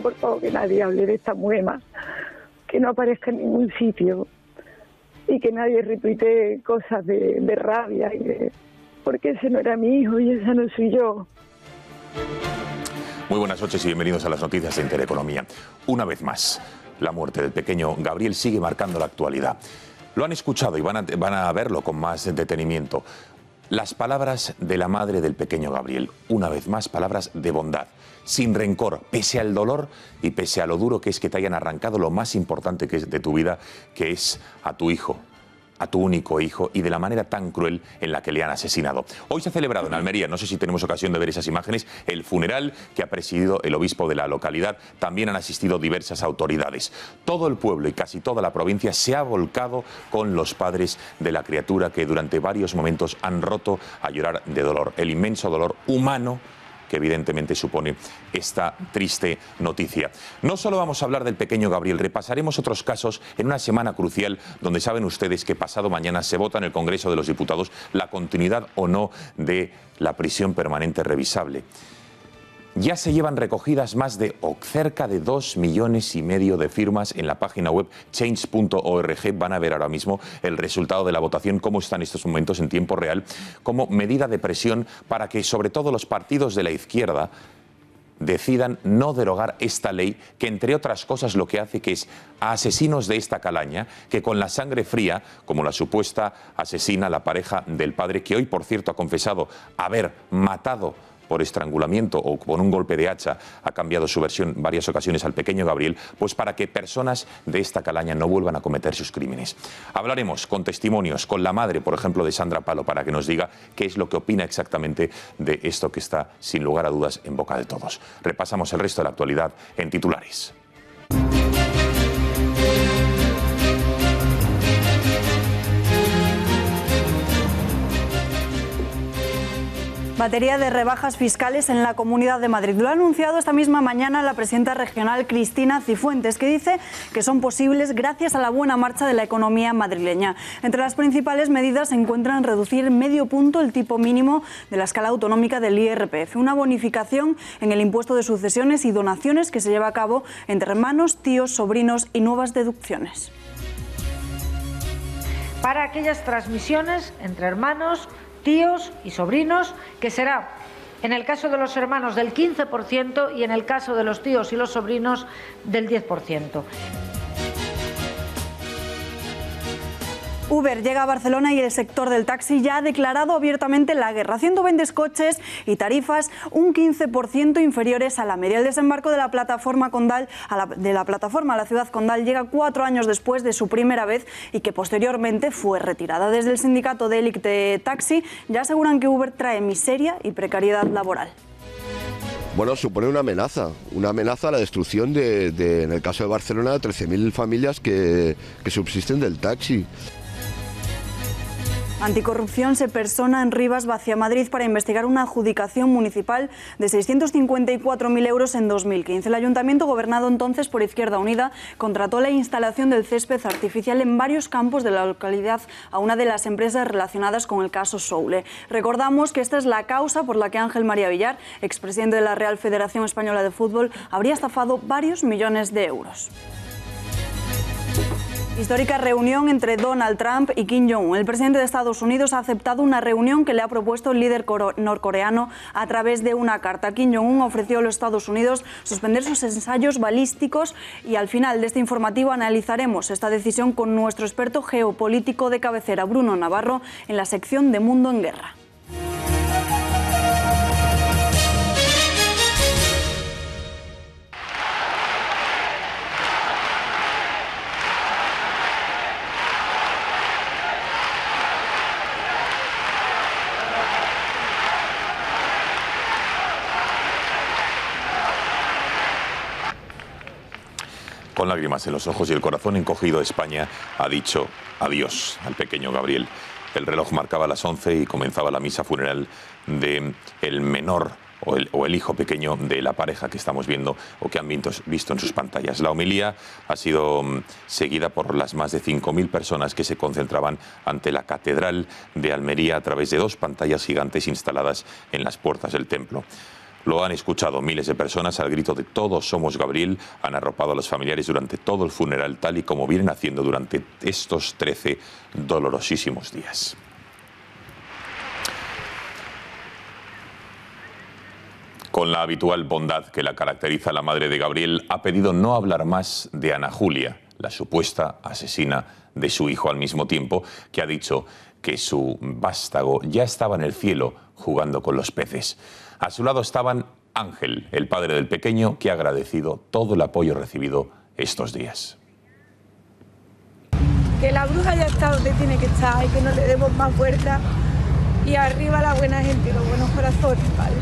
por favor, que nadie hable de esta mujer más, que no aparezca en ningún sitio y que nadie retuitee cosas de rabia, porque ese no era mi hijo y esa no soy yo. Muy buenas noches y bienvenidos a las noticias de Intereconomía. Una vez más, la muerte del pequeño Gabriel sigue marcando la actualidad. Lo han escuchado y van a verlo con más detenimiento. Las palabras de la madre del pequeño Gabriel, una vez más, palabras de bondad, sin rencor, pese al dolor y pese a lo duro que es que te hayan arrancado lo más importante que es de tu vida, que es a tu hijo, a tu único hijo, y de la manera tan cruel en la que le han asesinado. Hoy se ha celebrado en Almería, no sé si tenemos ocasión de ver esas imágenes, el funeral que ha presidido el obispo de la localidad. También han asistido diversas autoridades. Todo el pueblo y casi toda la provincia se ha volcado con los padres de la criatura que durante varios momentos han roto a llorar de dolor, el inmenso dolor humano que evidentemente supone esta triste noticia. No solo vamos a hablar del pequeño Gabriel, repasaremos otros casos en una semana crucial donde saben ustedes que pasado mañana se vota en el Congreso de los Diputados la continuidad o no de la prisión permanente revisable. Ya se llevan recogidas más de cerca de 2,5 millones de firmas en la página web change.org. Van a ver ahora mismo el resultado de la votación, cómo está en estos momentos en tiempo real, como medida de presión para que sobre todo los partidos de la izquierda decidan no derogar esta ley que, entre otras cosas, lo que hace que es a asesinos de esta calaña, que con la sangre fría, como la supuesta asesina, la pareja del padre, que hoy, por cierto, ha confesado haber matado por estrangulamiento o con un golpe de hacha, ha cambiado su versión en varias ocasiones al pequeño Gabriel, pues para que personas de esta calaña no vuelvan a cometer sus crímenes. Hablaremos con testimonios, con la madre, por ejemplo, de Sandra Palo, para que nos diga qué es lo que opina exactamente de esto que está, sin lugar a dudas, en boca de todos. Repasamos el resto de la actualidad en titulares. Batería de rebajas fiscales en la Comunidad de Madrid. Lo ha anunciado esta misma mañana la presidenta regional Cristina Cifuentes, que dice que son posibles gracias a la buena marcha de la economía madrileña. Entre las principales medidas se encuentran reducir medio punto el tipo mínimo de la escala autonómica del IRPF, una bonificación en el impuesto de sucesiones y donaciones que se lleva a cabo entre hermanos, tíos, sobrinos y nuevas deducciones. Para aquellas transmisiones entre hermanos, tíos y sobrinos, que será, en el caso de los hermanos, del 15% y en el caso de los tíos y los sobrinos, del 10%. Uber llega a Barcelona y el sector del taxi ya ha declarado abiertamente la guerra, haciendo vendescoches y tarifas un 15% inferiores a la media. El desembarco de la plataforma Condal a la ciudad Condal llega 4 años después de su primera vez y que posteriormente fue retirada. Desde el sindicato de élite taxi ya aseguran que Uber trae miseria y precariedad laboral. Bueno, supone una amenaza a la destrucción en el caso de Barcelona, de 13.000 familias que subsisten del taxi. Anticorrupción se persona en Rivas Vaciamadrid para investigar una adjudicación municipal de 654.000 euros en 2015. El ayuntamiento, gobernado entonces por Izquierda Unida, contrató la instalación del césped artificial en varios campos de la localidad a una de las empresas relacionadas con el caso Soule. Recordamos que esta es la causa por la que Ángel María Villar, expresidente de la Real Federación Española de Fútbol, habría estafado varios millones de euros. Histórica reunión entre Donald Trump y Kim Jong-un. El presidente de Estados Unidos ha aceptado una reunión que le ha propuesto el líder norcoreano a través de una carta. Kim Jong-un ofreció a los Estados Unidos suspender sus ensayos balísticos y al final de este informativo analizaremos esta decisión con nuestro experto geopolítico de cabecera, Bruno Navarro, en la sección de Mundo en Guerra. Con lágrimas en los ojos y el corazón encogido, España ha dicho adiós al pequeño Gabriel. El reloj marcaba las 11 y comenzaba la misa funeral del menor o el hijo pequeño de la pareja que estamos viendo o que han visto en sus pantallas. La homilía ha sido seguida por las más de 5.000 personas que se concentraban ante la Catedral de Almería a través de 2 pantallas gigantes instaladas en las puertas del templo. Lo han escuchado miles de personas al grito de "Todos somos Gabriel". Han arropado a los familiares durante todo el funeral, tal y como vienen haciendo durante estos 13 dolorosísimos días. Con la habitual bondad que la caracteriza, la madre de Gabriel ha pedido no hablar más de Ana Julia, la supuesta asesina de su hijo, al mismo tiempo que ha dicho que su vástago ya estaba en el cielo jugando con los peces. A su lado estaban Ángel, el padre del pequeño, que ha agradecido todo el apoyo recibido estos días. Que la bruja ya está donde tiene que estar y que no le demos más vueltas. Y arriba la buena gente y los buenos corazones, ¿vale?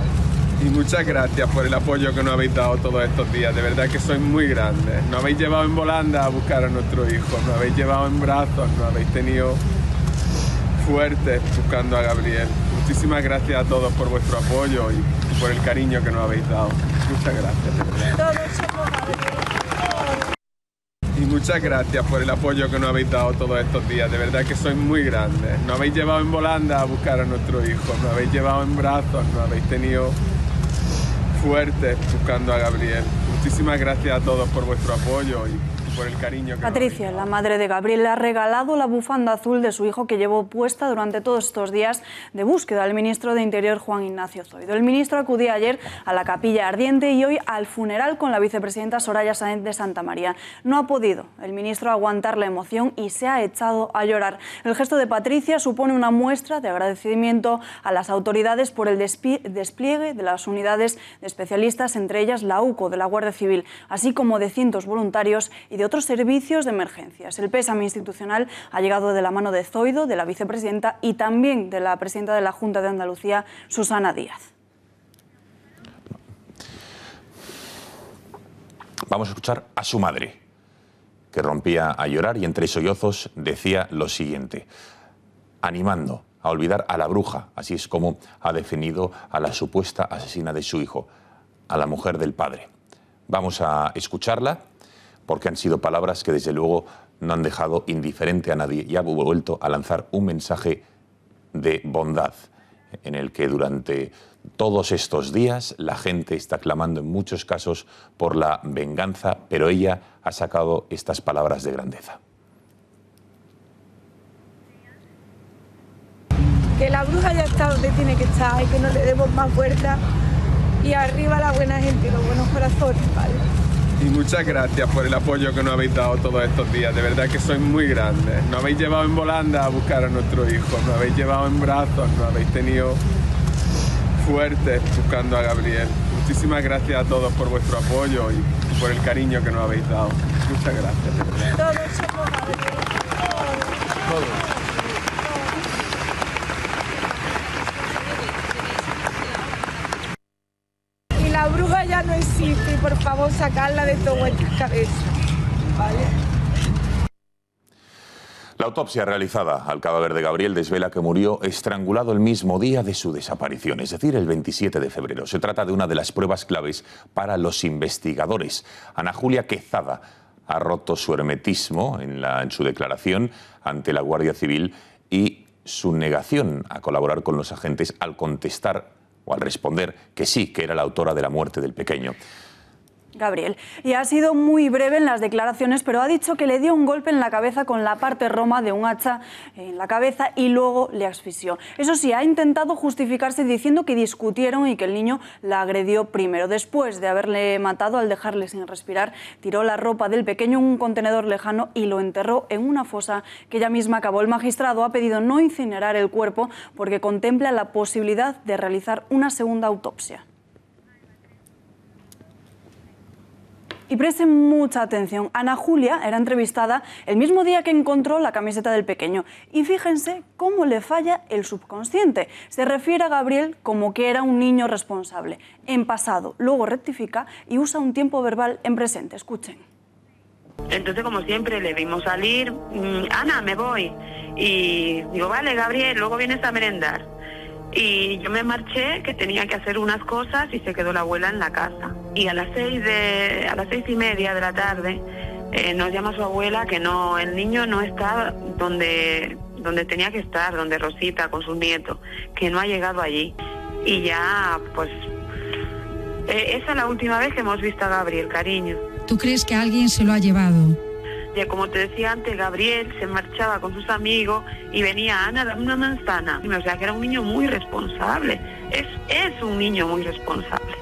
Y muchas gracias por el apoyo que nos habéis dado todos estos días. De verdad que sois muy grandes. Nos habéis llevado en volanda a buscar a nuestro hijo. Nos habéis llevado en brazos. Nos habéis tenido fuertes buscando a Gabriel. Muchísimas gracias a todos por vuestro apoyo y por el cariño que nos habéis dado. Muchas gracias. Todos somos Gabriel. Y muchas gracias por el apoyo que nos habéis dado todos estos días. De verdad que sois muy grandes. Nos habéis llevado en volanda a buscar a nuestro hijo. Nos habéis llevado en brazos. Nos habéis tenido fuertes buscando a Gabriel. Muchísimas gracias a todos por vuestro apoyo y por el cariño que Patricia, la madre de Gabriel, le ha regalado la bufanda azul de su hijo que llevó puesta durante todos estos días de búsqueda al ministro de Interior, Juan Ignacio Zoido. El ministro acudía ayer a la Capilla Ardiente y hoy al funeral con la vicepresidenta Soraya Sáenz de Santamaría. No ha podido el ministro aguantar la emoción y se ha echado a llorar. El gesto de Patricia supone una muestra de agradecimiento a las autoridades por el despliegue de las unidades de especialistas, entre ellas la UCO de la Guardia Civil, así como de cientos voluntarios y de otros servicios de emergencias. El pésame institucional ha llegado de la mano de Zoido, de la vicepresidenta y también de la presidenta de la Junta de Andalucía, Susana Díaz. Vamos a escuchar a su madre, que rompía a llorar y entre sollozos decía lo siguiente, animando a olvidar a la bruja, así es como ha definido a la supuesta asesina de su hijo, a la mujer del padre. Vamos a escucharla, porque han sido palabras que desde luego no han dejado indiferente a nadie y ha vuelto a lanzar un mensaje de bondad en el que durante todos estos días la gente está clamando en muchos casos por la venganza, pero ella ha sacado estas palabras de grandeza. Que la bruja ya está donde tiene que estar y que no le demos más vueltas. Y arriba la buena gente y los buenos corazones, ¿vale? Y muchas gracias por el apoyo que nos habéis dado todos estos días. De verdad que sois muy grandes. Nos habéis llevado en volanda a buscar a nuestro hijo. Nos habéis llevado en brazos. Nos habéis tenido fuertes buscando a Gabriel. Muchísimas gracias a todos por vuestro apoyo y por el cariño que nos habéis dado. Muchas gracias. Todos somos Gabriel. Todos. La bruja ya no existe y por favor sacarla de todas vuestras cabezas, ¿vale? La autopsia realizada al cadáver de Gabriel desvela que murió estrangulado el mismo día de su desaparición, es decir, el 27 de febrero. Se trata de una de las pruebas claves para los investigadores. Ana Julia Quezada ha roto su hermetismo en su declaración ante la Guardia Civil y su negación a colaborar con los agentes al contestar o al responder que sí, que era la autora de la muerte del pequeño. Gabriel. Y ha sido muy breve en las declaraciones, pero ha dicho que le dio un golpe en la cabeza con la parte roma de un hacha en la cabeza y luego le asfixió. Eso sí, ha intentado justificarse diciendo que discutieron y que el niño la agredió primero. Después de haberle matado, al dejarle sin respirar, tiró la ropa del pequeño en un contenedor lejano y lo enterró en una fosa que ella misma cavó. El magistrado ha pedido no incinerar el cuerpo porque contempla la posibilidad de realizar una segunda autopsia. Y presten mucha atención, Ana Julia era entrevistada el mismo día que encontró la camiseta del pequeño. Y fíjense cómo le falla el subconsciente. Se refiere a Gabriel como que era un niño responsable. En pasado, luego rectifica y usa un tiempo verbal en presente. Escuchen. Entonces, como siempre, le vimos salir. Ana, me voy. Y digo, vale, Gabriel, luego vienes a merendar. Y yo me marché, que tenía que hacer unas cosas y se quedó la abuela en la casa. Y a las 6:30 de la tarde nos llama su abuela que no, el niño no está donde tenía que estar, donde Rosita con sus nietos, que no ha llegado allí. Y ya pues Esa es la última vez que hemos visto a Gabriel, cariño. ¿Tú crees que alguien se lo ha llevado? Ya como te decía antes, Gabriel se marchaba con sus amigos y venía Ana, dame una manzana. O sea que era un niño muy responsable. Es un niño muy responsable.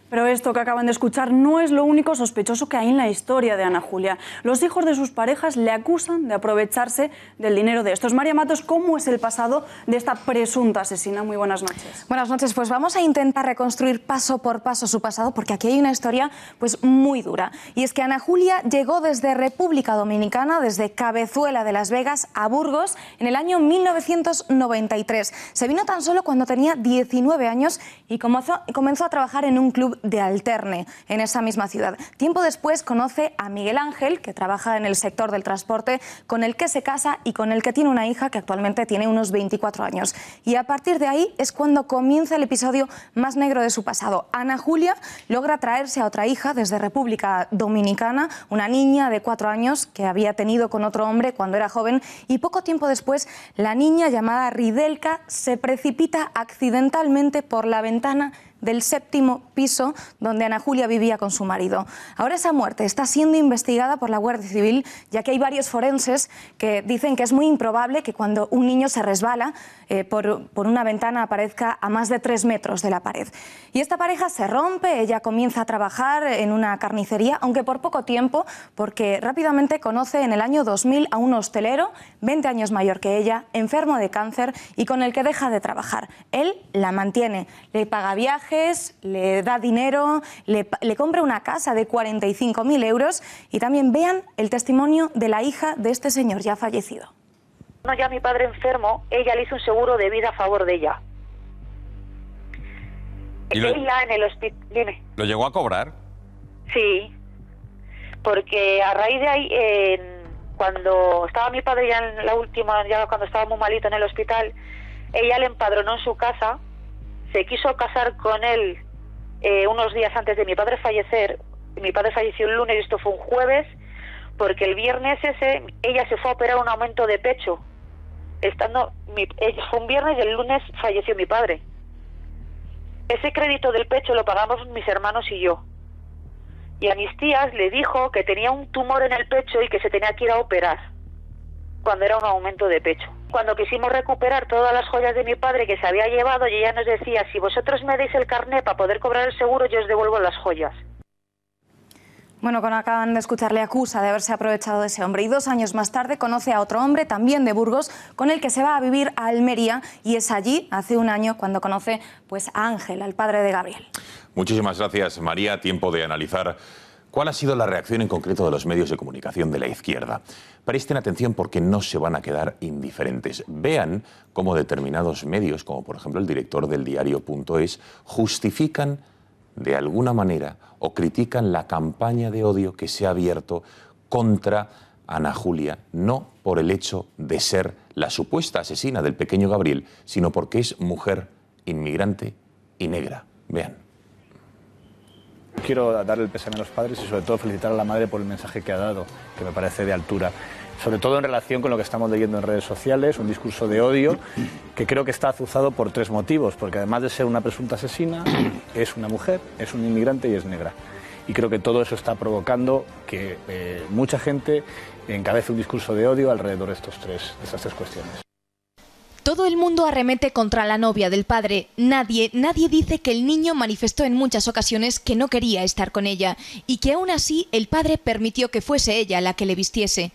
Pero esto que acaban de escuchar no es lo único sospechoso que hay en la historia de Ana Julia. Los hijos de sus parejas le acusan de aprovecharse del dinero de estos. María Matos, ¿cómo es el pasado de esta presunta asesina? Muy buenas noches. Buenas noches, pues vamos a intentar reconstruir paso por paso su pasado, porque aquí hay una historia pues muy dura. Y es que Ana Julia llegó desde República Dominicana, desde Cabezuela de Las Vegas a Burgos en el año 1993. Se vino tan solo cuando tenía 19 años y comenzó a trabajar en un club de alterne en esa misma ciudad. Tiempo después conoce a Miguel Ángel, que trabaja en el sector del transporte, con el que se casa y con el que tiene una hija que actualmente tiene unos 24 años. Y a partir de ahí es cuando comienza el episodio más negro de su pasado. Ana Julia logra traerse a otra hija desde República Dominicana, una niña de 4 años que había tenido con otro hombre cuando era joven, y poco tiempo después la niña llamada Ridelka se precipita accidentalmente por la ventana del 7º piso donde Ana Julia vivía con su marido. Ahora esa muerte está siendo investigada por la Guardia Civil, ya que hay varios forenses que dicen que es muy improbable que cuando un niño se resbala por una ventana aparezca a más de 3 metros de la pared. Y esta pareja se rompe, ella comienza a trabajar en una carnicería, aunque por poco tiempo, porque rápidamente conoce en el año 2000 a un hostelero, 20 años mayor que ella, enfermo de cáncer y con el que deja de trabajar. Él la mantiene, le paga viajes, le da dinero, le compra una casa de 45.000 euros y también vean el testimonio de la hija de este señor ya fallecido. Ya mi padre enfermo, ella le hizo un seguro de vida a favor de ella. Ella en el hospital... Dime. ¿Lo llegó a cobrar? Sí, porque a raíz de ahí, cuando estaba mi padre ya en la última, ya cuando estaba muy malito en el hospital, ella le empadronó en su casa, se quiso casar con él unos días antes de mi padre fallecer. Mi padre falleció el lunes y esto fue un jueves, porque el viernes ese ella se fue a operar un aumento de pecho. Fue un viernes y el lunes falleció mi padre. Ese crédito del pecho lo pagamos mis hermanos y yo. Y a mis tías le dijo que tenía un tumor en el pecho y que se tenía que ir a operar cuando era un aumento de pecho. Cuando quisimos recuperar todas las joyas de mi padre que se había llevado, y ella nos decía, si vosotros me deis el carné para poder cobrar el seguro, yo os devuelvo las joyas. Bueno, como acaban de escuchar, le acusa de haberse aprovechado de ese hombre y 2 años más tarde conoce a otro hombre, también de Burgos, con el que se va a vivir a Almería, y es allí, hace un año, cuando conoce pues, a Ángel, al padre de Gabriel. Muchísimas gracias, María. Tiempo de analizar cuál ha sido la reacción en concreto de los medios de comunicación de la izquierda. Presten atención porque no se van a quedar indiferentes. Vean cómo determinados medios, como por ejemplo el director del diario.es, justifican de alguna manera o critican la campaña de odio que se ha abierto contra Ana Julia, no por el hecho de ser la supuesta asesina del pequeño Gabriel, sino porque es mujer, inmigrante y negra. Vean. Quiero darle el pésame a los padres y sobre todo felicitar a la madre por el mensaje que ha dado, que me parece de altura. Sobre todo en relación con lo que estamos leyendo en redes sociales, un discurso de odio que creo que está azuzado por 3 motivos, porque además de ser una presunta asesina, es una mujer, es un inmigrante y es negra. Y creo que todo eso está provocando que mucha gente encabece un discurso de odio alrededor de estas tres cuestiones. Todo el mundo arremete contra la novia del padre. Nadie dice que el niño manifestó en muchas ocasiones que no quería estar con ella y que aún así el padre permitió que fuese ella la que le vistiese.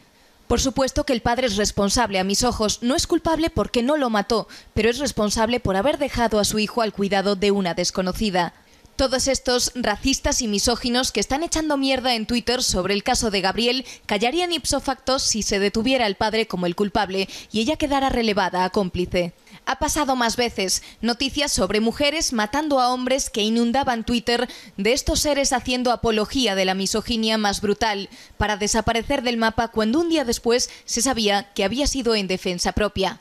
Por supuesto que el padre es responsable a mis ojos, no es culpable porque no lo mató, pero es responsable por haber dejado a su hijo al cuidado de una desconocida. Todos estos racistas y misóginos que están echando mierda en Twitter sobre el caso de Gabriel callarían ipso facto si se detuviera al padre como el culpable y ella quedara relevada a cómplice. Ha pasado más veces, noticias sobre mujeres matando a hombres que inundaban Twitter de estos seres haciendo apología de la misoginia más brutal para desaparecer del mapa cuando un día después se sabía que había sido en defensa propia.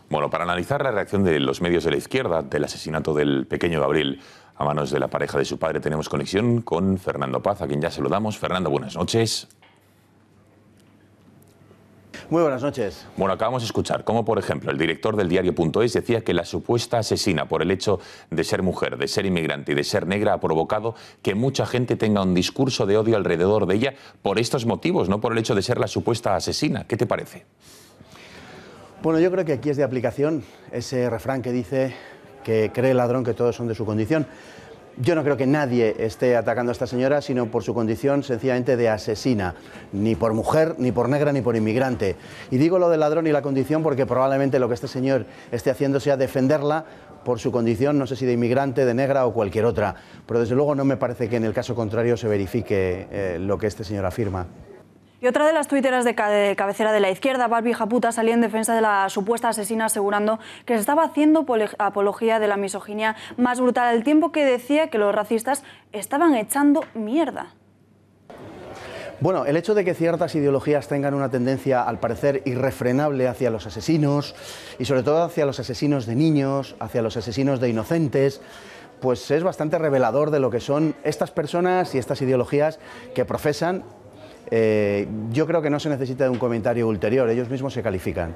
Bueno, para analizar la reacción de los medios de la izquierda del asesinato del pequeño Gabriel a manos de la pareja de su padre, tenemos conexión con Fernando Paz, a quien ya saludamos. Fernando, buenas noches. Muy buenas noches. Bueno, acabamos de escuchar cómo, por ejemplo, el director del diario.es decía que la supuesta asesina, por el hecho de ser mujer, de ser inmigrante y de ser negra, ha provocado que mucha gente tenga un discurso de odio alrededor de ella por estos motivos, no por el hecho de ser la supuesta asesina. ¿Qué te parece? Bueno, yo creo que aquí es de aplicación ese refrán que dice que cree el ladrón que todos son de su condición. Yo no creo que nadie esté atacando a esta señora, sino por su condición sencillamente de asesina, ni por mujer, ni por negra, ni por inmigrante. Y digo lo del ladrón y la condición porque probablemente lo que este señor esté haciendo sea defenderla por su condición, no sé si de inmigrante, de negra o cualquier otra. Pero desde luego no me parece que en el caso contrario se verifique lo que este señor afirma. Y otra de las tuiteras de cabecera de la izquierda, Barbie Japuta, salió en defensa de la supuesta asesina asegurando que se estaba haciendo apología de la misoginia más brutal, al tiempo que decía que los racistas estaban echando mierda. Bueno, el hecho de que ciertas ideologías tengan una tendencia, al parecer, irrefrenable hacia los asesinos, y sobre todo hacia los asesinos de niños, hacia los asesinos de inocentes, pues es bastante revelador de lo que son estas personas y estas ideologías que profesan. Yo creo que no se necesita de un comentario ulterior, ellos mismos se califican.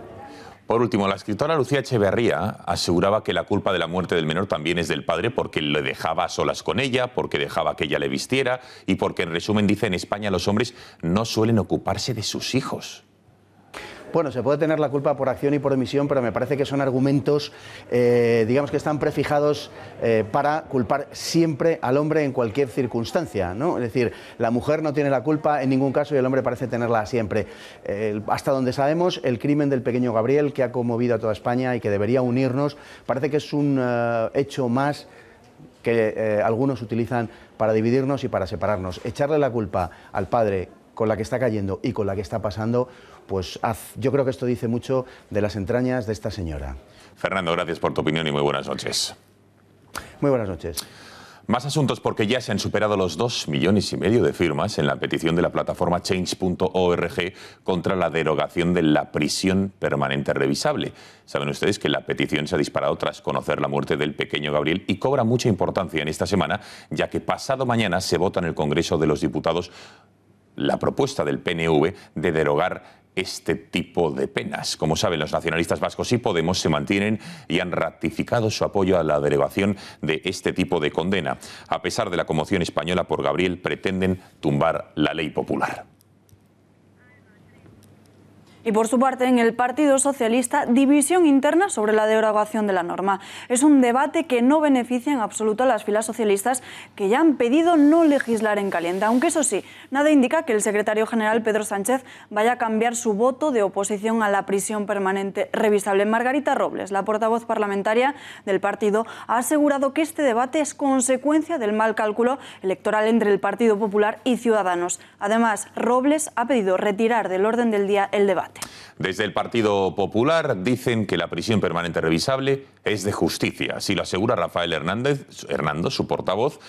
Por último, la escritora Lucía Echeverría aseguraba que la culpa de la muerte del menor también es del padre porque le dejaba a solas con ella, porque dejaba que ella le vistiera y porque, en resumen, dice, en España los hombres no suelen ocuparse de sus hijos. Bueno, se puede tener la culpa por acción y por omisión, pero me parece que son argumentos, digamos que están prefijados para culpar siempre al hombre en cualquier circunstancia, ¿no? Es decir, la mujer no tiene la culpa en ningún caso y el hombre parece tenerla siempre. Hasta donde sabemos, el crimen del pequeño Gabriel, que ha conmovido a toda España y que debería unirnos, parece que es un hecho más que algunos utilizan para dividirnos y para separarnos. Echarle la culpa al padre con la que está cayendo y con la que está pasando, pues yo creo que esto dice mucho de las entrañas de esta señora. Fernando, gracias por tu opinión y muy buenas noches. Muy buenas noches. Más asuntos porque ya se han superado los 2,5 millones de firmas en la petición de la plataforma Change.org contra la derogación de la prisión permanente revisable. Saben ustedes que la petición se ha disparado tras conocer la muerte del pequeño Gabriel y cobra mucha importancia en esta semana, ya que pasado mañana se vota en el Congreso de los Diputados la propuesta del PNV de derogar este tipo de penas. Como saben, los nacionalistas vascos y Podemos se mantienen y han ratificado su apoyo a la derogación de este tipo de condena. A pesar de la conmoción española por Gabriel, pretenden tumbar la ley popular. Y por su parte, en el Partido Socialista, división interna sobre la derogación de la norma. Es un debate que no beneficia en absoluto a las filas socialistas, que ya han pedido no legislar en caliente. Aunque eso sí, nada indica que el secretario general Pedro Sánchez vaya a cambiar su voto de oposición a la prisión permanente revisable. Margarita Robles, la portavoz parlamentaria del partido, ha asegurado que este debate es consecuencia del mal cálculo electoral entre el Partido Popular y Ciudadanos. Además, Robles ha pedido retirar del orden del día el debate. Desde el Partido Popular dicen que la prisión permanente revisable es de justicia. Así lo asegura Rafael Hernando, su portavoz,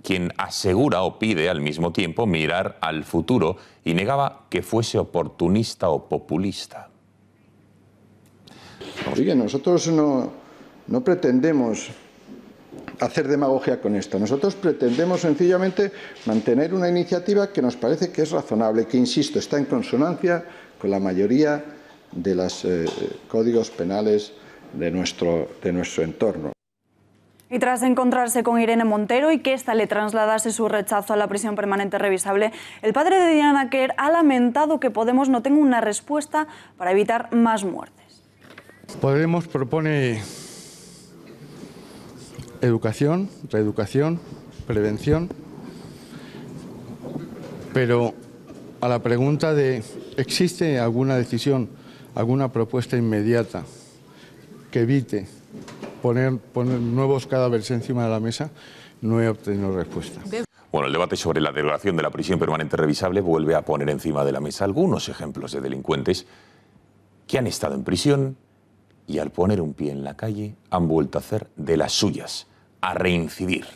quien asegura o pide al mismo tiempo mirar al futuro y negaba que fuese oportunista o populista. Oye, nosotros no pretendemos hacer demagogia con esto. Nosotros pretendemos sencillamente mantener una iniciativa que nos parece que es razonable, que, insisto, está en consonancia con la mayoría de los códigos penales de nuestro entorno. Y tras encontrarse con Irene Montero y que ésta le trasladase su rechazo a la prisión permanente revisable, el padre de Diana Quer ha lamentado que Podemos no tenga una respuesta para evitar más muertes. Podemos propone educación, reeducación, prevención, pero a la pregunta de ¿existe alguna decisión, alguna propuesta inmediata que evite poner nuevos cadáveres encima de la mesa? No he obtenido respuesta. Bueno, el debate sobre la derogación de la prisión permanente revisable vuelve a poner encima de la mesa algunos ejemplos de delincuentes que han estado en prisión y al poner un pie en la calle han vuelto a hacer de las suyas, a reincidir.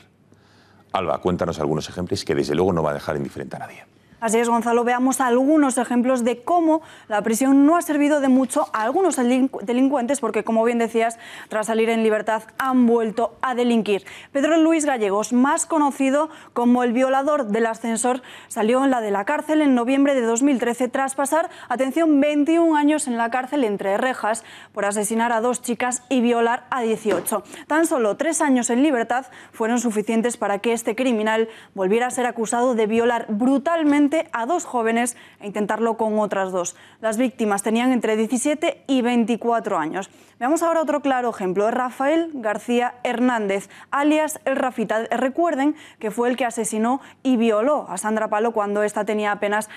Alba, cuéntanos algunos ejemplos que desde luego no va a dejar indiferente a nadie. Así es, Gonzalo, veamos algunos ejemplos de cómo la prisión no ha servido de mucho a algunos delincuentes porque, como bien decías, tras salir en libertad han vuelto a delinquir. Pedro Luis Gallegos, más conocido como el violador del ascensor, salió en la de la cárcel en noviembre de 2013 tras pasar, atención, 21 años en la cárcel entre rejas por asesinar a 2 chicas y violar a 18. Tan solo 3 años en libertad fueron suficientes para que este criminal volviera a ser acusado de violar brutalmente a 2 jóvenes e intentarlo con otras 2. Las víctimas tenían entre 17 y 24 años. Veamos ahora otro claro ejemplo. Rafael García Hernández, alias El Rafita. Recuerden que fue el que asesinó y violó a Sandra Palo cuando este tenía apenas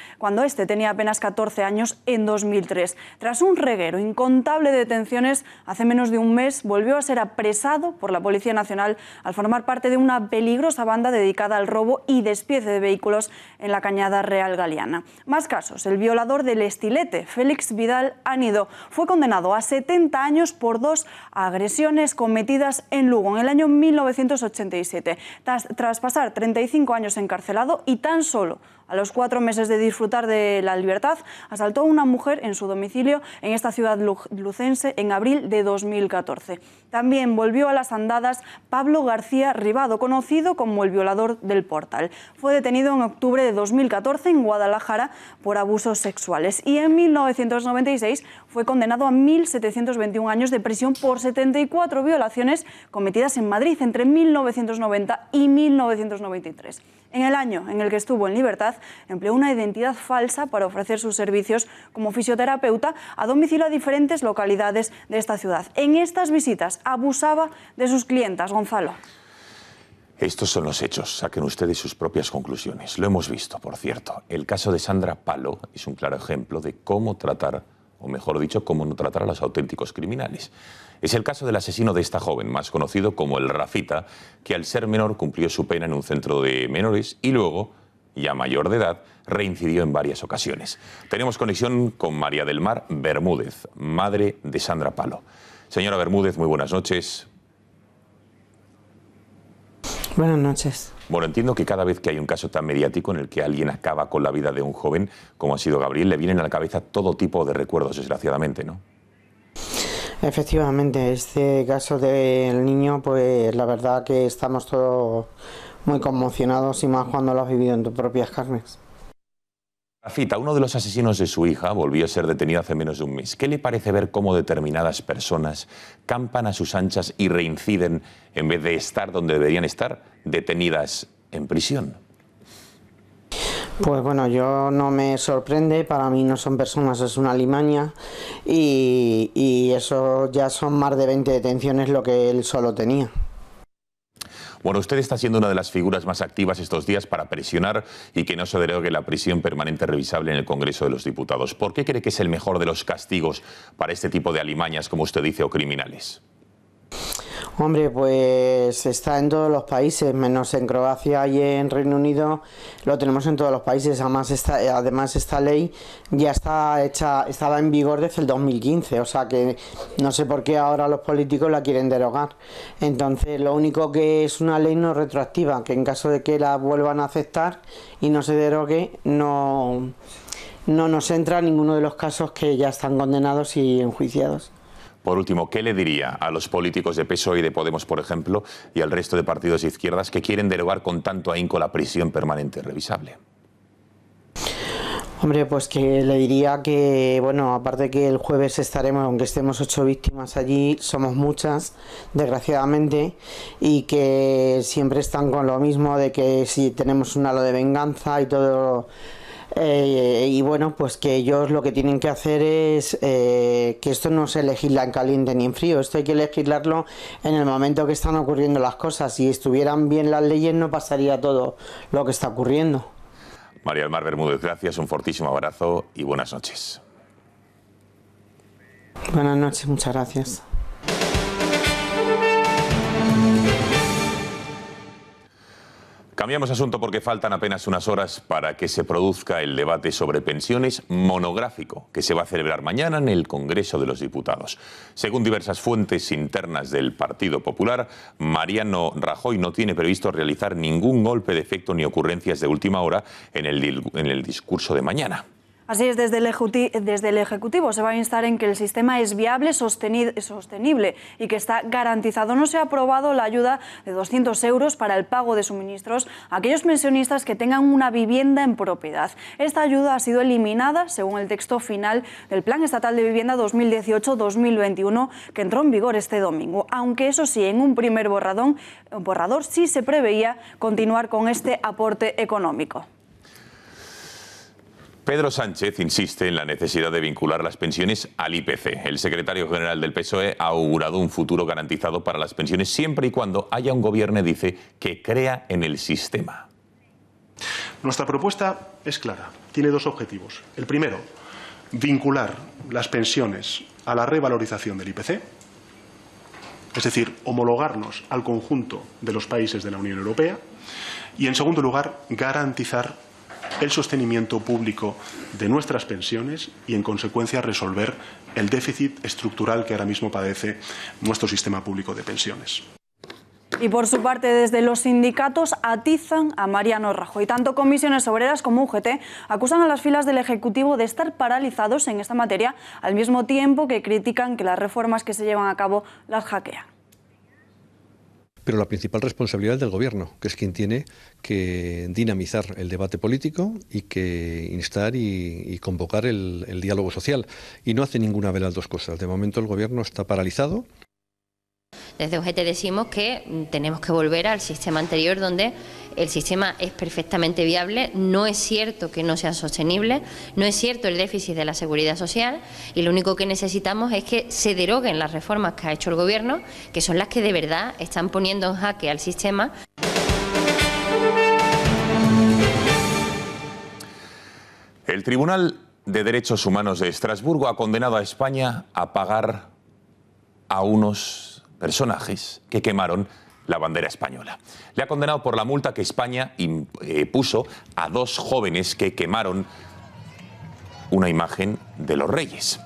14 años en 2003. Tras un reguero incontable de detenciones, hace menos de un mes volvió a ser apresado por la Policía Nacional al formar parte de una peligrosa banda dedicada al robo y despiece de vehículos en la Cañada Real Galiana. Más casos. El violador del Estilete, Félix Vidal Anido, fue condenado a 70 años por 2 agresiones cometidas en Lugo en el año 1987. Tras pasar 35 años encarcelado y tan solo a los 4 meses de disfrutar de la libertad, asaltó a una mujer en su domicilio en esta ciudad lucense en abril de 2014. También volvió a las andadas Pablo García Ribado, conocido como el violador del Portal. Fue detenido en octubre de 2014 en Guadalajara por abusos sexuales y en 1996 fue condenado a 1.721 años de prisión por 74 violaciones cometidas en Madrid entre 1990 y 1993. En el año en el que estuvo en libertad, empleó una identidad falsa para ofrecer sus servicios como fisioterapeuta a domicilio a diferentes localidades de esta ciudad. En estas visitas abusaba de sus clientas, Gonzalo. Estos son los hechos. Saquen ustedes sus propias conclusiones. Lo hemos visto, por cierto. El caso de Sandra Palo es un claro ejemplo de cómo tratar, o mejor dicho, cómo no tratar a los auténticos criminales. Es el caso del asesino de esta joven, más conocido como el Rafita, que al ser menor cumplió su pena en un centro de menores y luego, ya mayor de edad, reincidió en varias ocasiones. Tenemos conexión con María del Mar Bermúdez, madre de Sandra Palo. Señora Bermúdez, muy buenas noches. Buenas noches. Bueno, entiendo que cada vez que hay un caso tan mediático en el que alguien acaba con la vida de un joven, como ha sido Gabriel, le vienen a la cabeza todo tipo de recuerdos, desgraciadamente, ¿no? Efectivamente, este caso del niño, pues la verdad que estamos todos muy conmocionados y más cuando lo has vivido en tus propias carnes. Rafita, uno de los asesinos de su hija, volvió a ser detenido hace menos de un mes. ¿Qué le parece ver cómo determinadas personas campan a sus anchas y reinciden en vez de estar donde deberían estar, detenidas en prisión? Pues bueno, yo no me sorprende, para mí no son personas, es una alimaña y eso ya son más de 20 detenciones lo que él solo tenía. Bueno, usted está siendo una de las figuras más activas estos días para presionar y que no se derogue la prisión permanente revisable en el Congreso de los Diputados. ¿Por qué cree que es el mejor de los castigos para este tipo de alimañas, como usted dice, o criminales? Hombre, pues está en todos los países, menos en Croacia y en Reino Unido, lo tenemos en todos los países. Además esta ley ya estaba en vigor desde el 2015, o sea que no sé por qué ahora los políticos la quieren derogar. Entonces lo único que es una ley no retroactiva, que en caso de que la vuelvan a aceptar y no se derogue, no nos entra ninguno de los casos que ya están condenados y enjuiciados. Por último, ¿qué le diría a los políticos de PSOE y de Podemos, por ejemplo, y al resto de partidos de izquierdas que quieren derogar con tanto ahínco la prisión permanente revisable? Hombre, pues que le diría que, bueno, aparte que el jueves estaremos, aunque estemos 8 víctimas allí, somos muchas, desgraciadamente, y que siempre están con lo mismo de que si tenemos un halo de venganza y todo. Y bueno, pues que ellos lo que tienen que hacer es que esto no se legisla en caliente ni en frío, esto hay que legislarlo en el momento que están ocurriendo las cosas. Si estuvieran bien las leyes no pasaría todo lo que está ocurriendo. María del Mar Bermúdez, gracias, un fortísimo abrazo y buenas noches. Buenas noches, muchas gracias. Cambiamos de asunto porque faltan apenas unas horas para que se produzca el debate sobre pensiones monográfico que se va a celebrar mañana en el Congreso de los Diputados. Según diversas fuentes internas del Partido Popular, Mariano Rajoy no tiene previsto realizar ningún golpe de efecto ni ocurrencias de última hora en el discurso de mañana. Así es, desde el Ejecutivo se va a instar en que el sistema es viable, sostenible y que está garantizado. No se ha aprobado la ayuda de 200 euros para el pago de suministros a aquellos pensionistas que tengan una vivienda en propiedad. Esta ayuda ha sido eliminada según el texto final del Plan Estatal de Vivienda 2018-2021 que entró en vigor este domingo. Aunque eso sí, en un primer borrador sí se preveía continuar con este aporte económico. Pedro Sánchez insiste en la necesidad de vincular las pensiones al IPC. El secretario general del PSOE ha augurado un futuro garantizado para las pensiones siempre y cuando haya un gobierno, dice, que crea en el sistema. Nuestra propuesta es clara, tiene dos objetivos. El primero, vincular las pensiones a la revalorización del IPC, es decir, homologarnos al conjunto de los países de la Unión Europea. Y, en segundo lugar, garantizar el sostenimiento público de nuestras pensiones y, en consecuencia, resolver el déficit estructural que ahora mismo padece nuestro sistema público de pensiones. Y por su parte, desde los sindicatos atizan a Mariano Rajoy. Tanto Comisiones Obreras como UGT acusan a las filas del Ejecutivo de estar paralizados en esta materia, al mismo tiempo que critican que las reformas que se llevan a cabo las hackean. Pero la principal responsabilidad es del Gobierno, que es quien tiene que dinamizar el debate político y que instar y convocar el diálogo social. Y no hace ninguna de las dos cosas. De momento el Gobierno está paralizado. Desde UGT decimos que tenemos que volver al sistema anterior, donde el sistema es perfectamente viable. No es cierto que no sea sostenible, no es cierto el déficit de la seguridad social, y lo único que necesitamos es que se deroguen las reformas que ha hecho el Gobierno, que son las que de verdad están poniendo en jaque al sistema. El Tribunal de Derechos Humanos de Estrasburgo ha condenado a España a pagar a unos personajes que quemaron la bandera española. Le ha condenado por la multa que España puso a dos jóvenes que quemaron una imagen de los Reyes.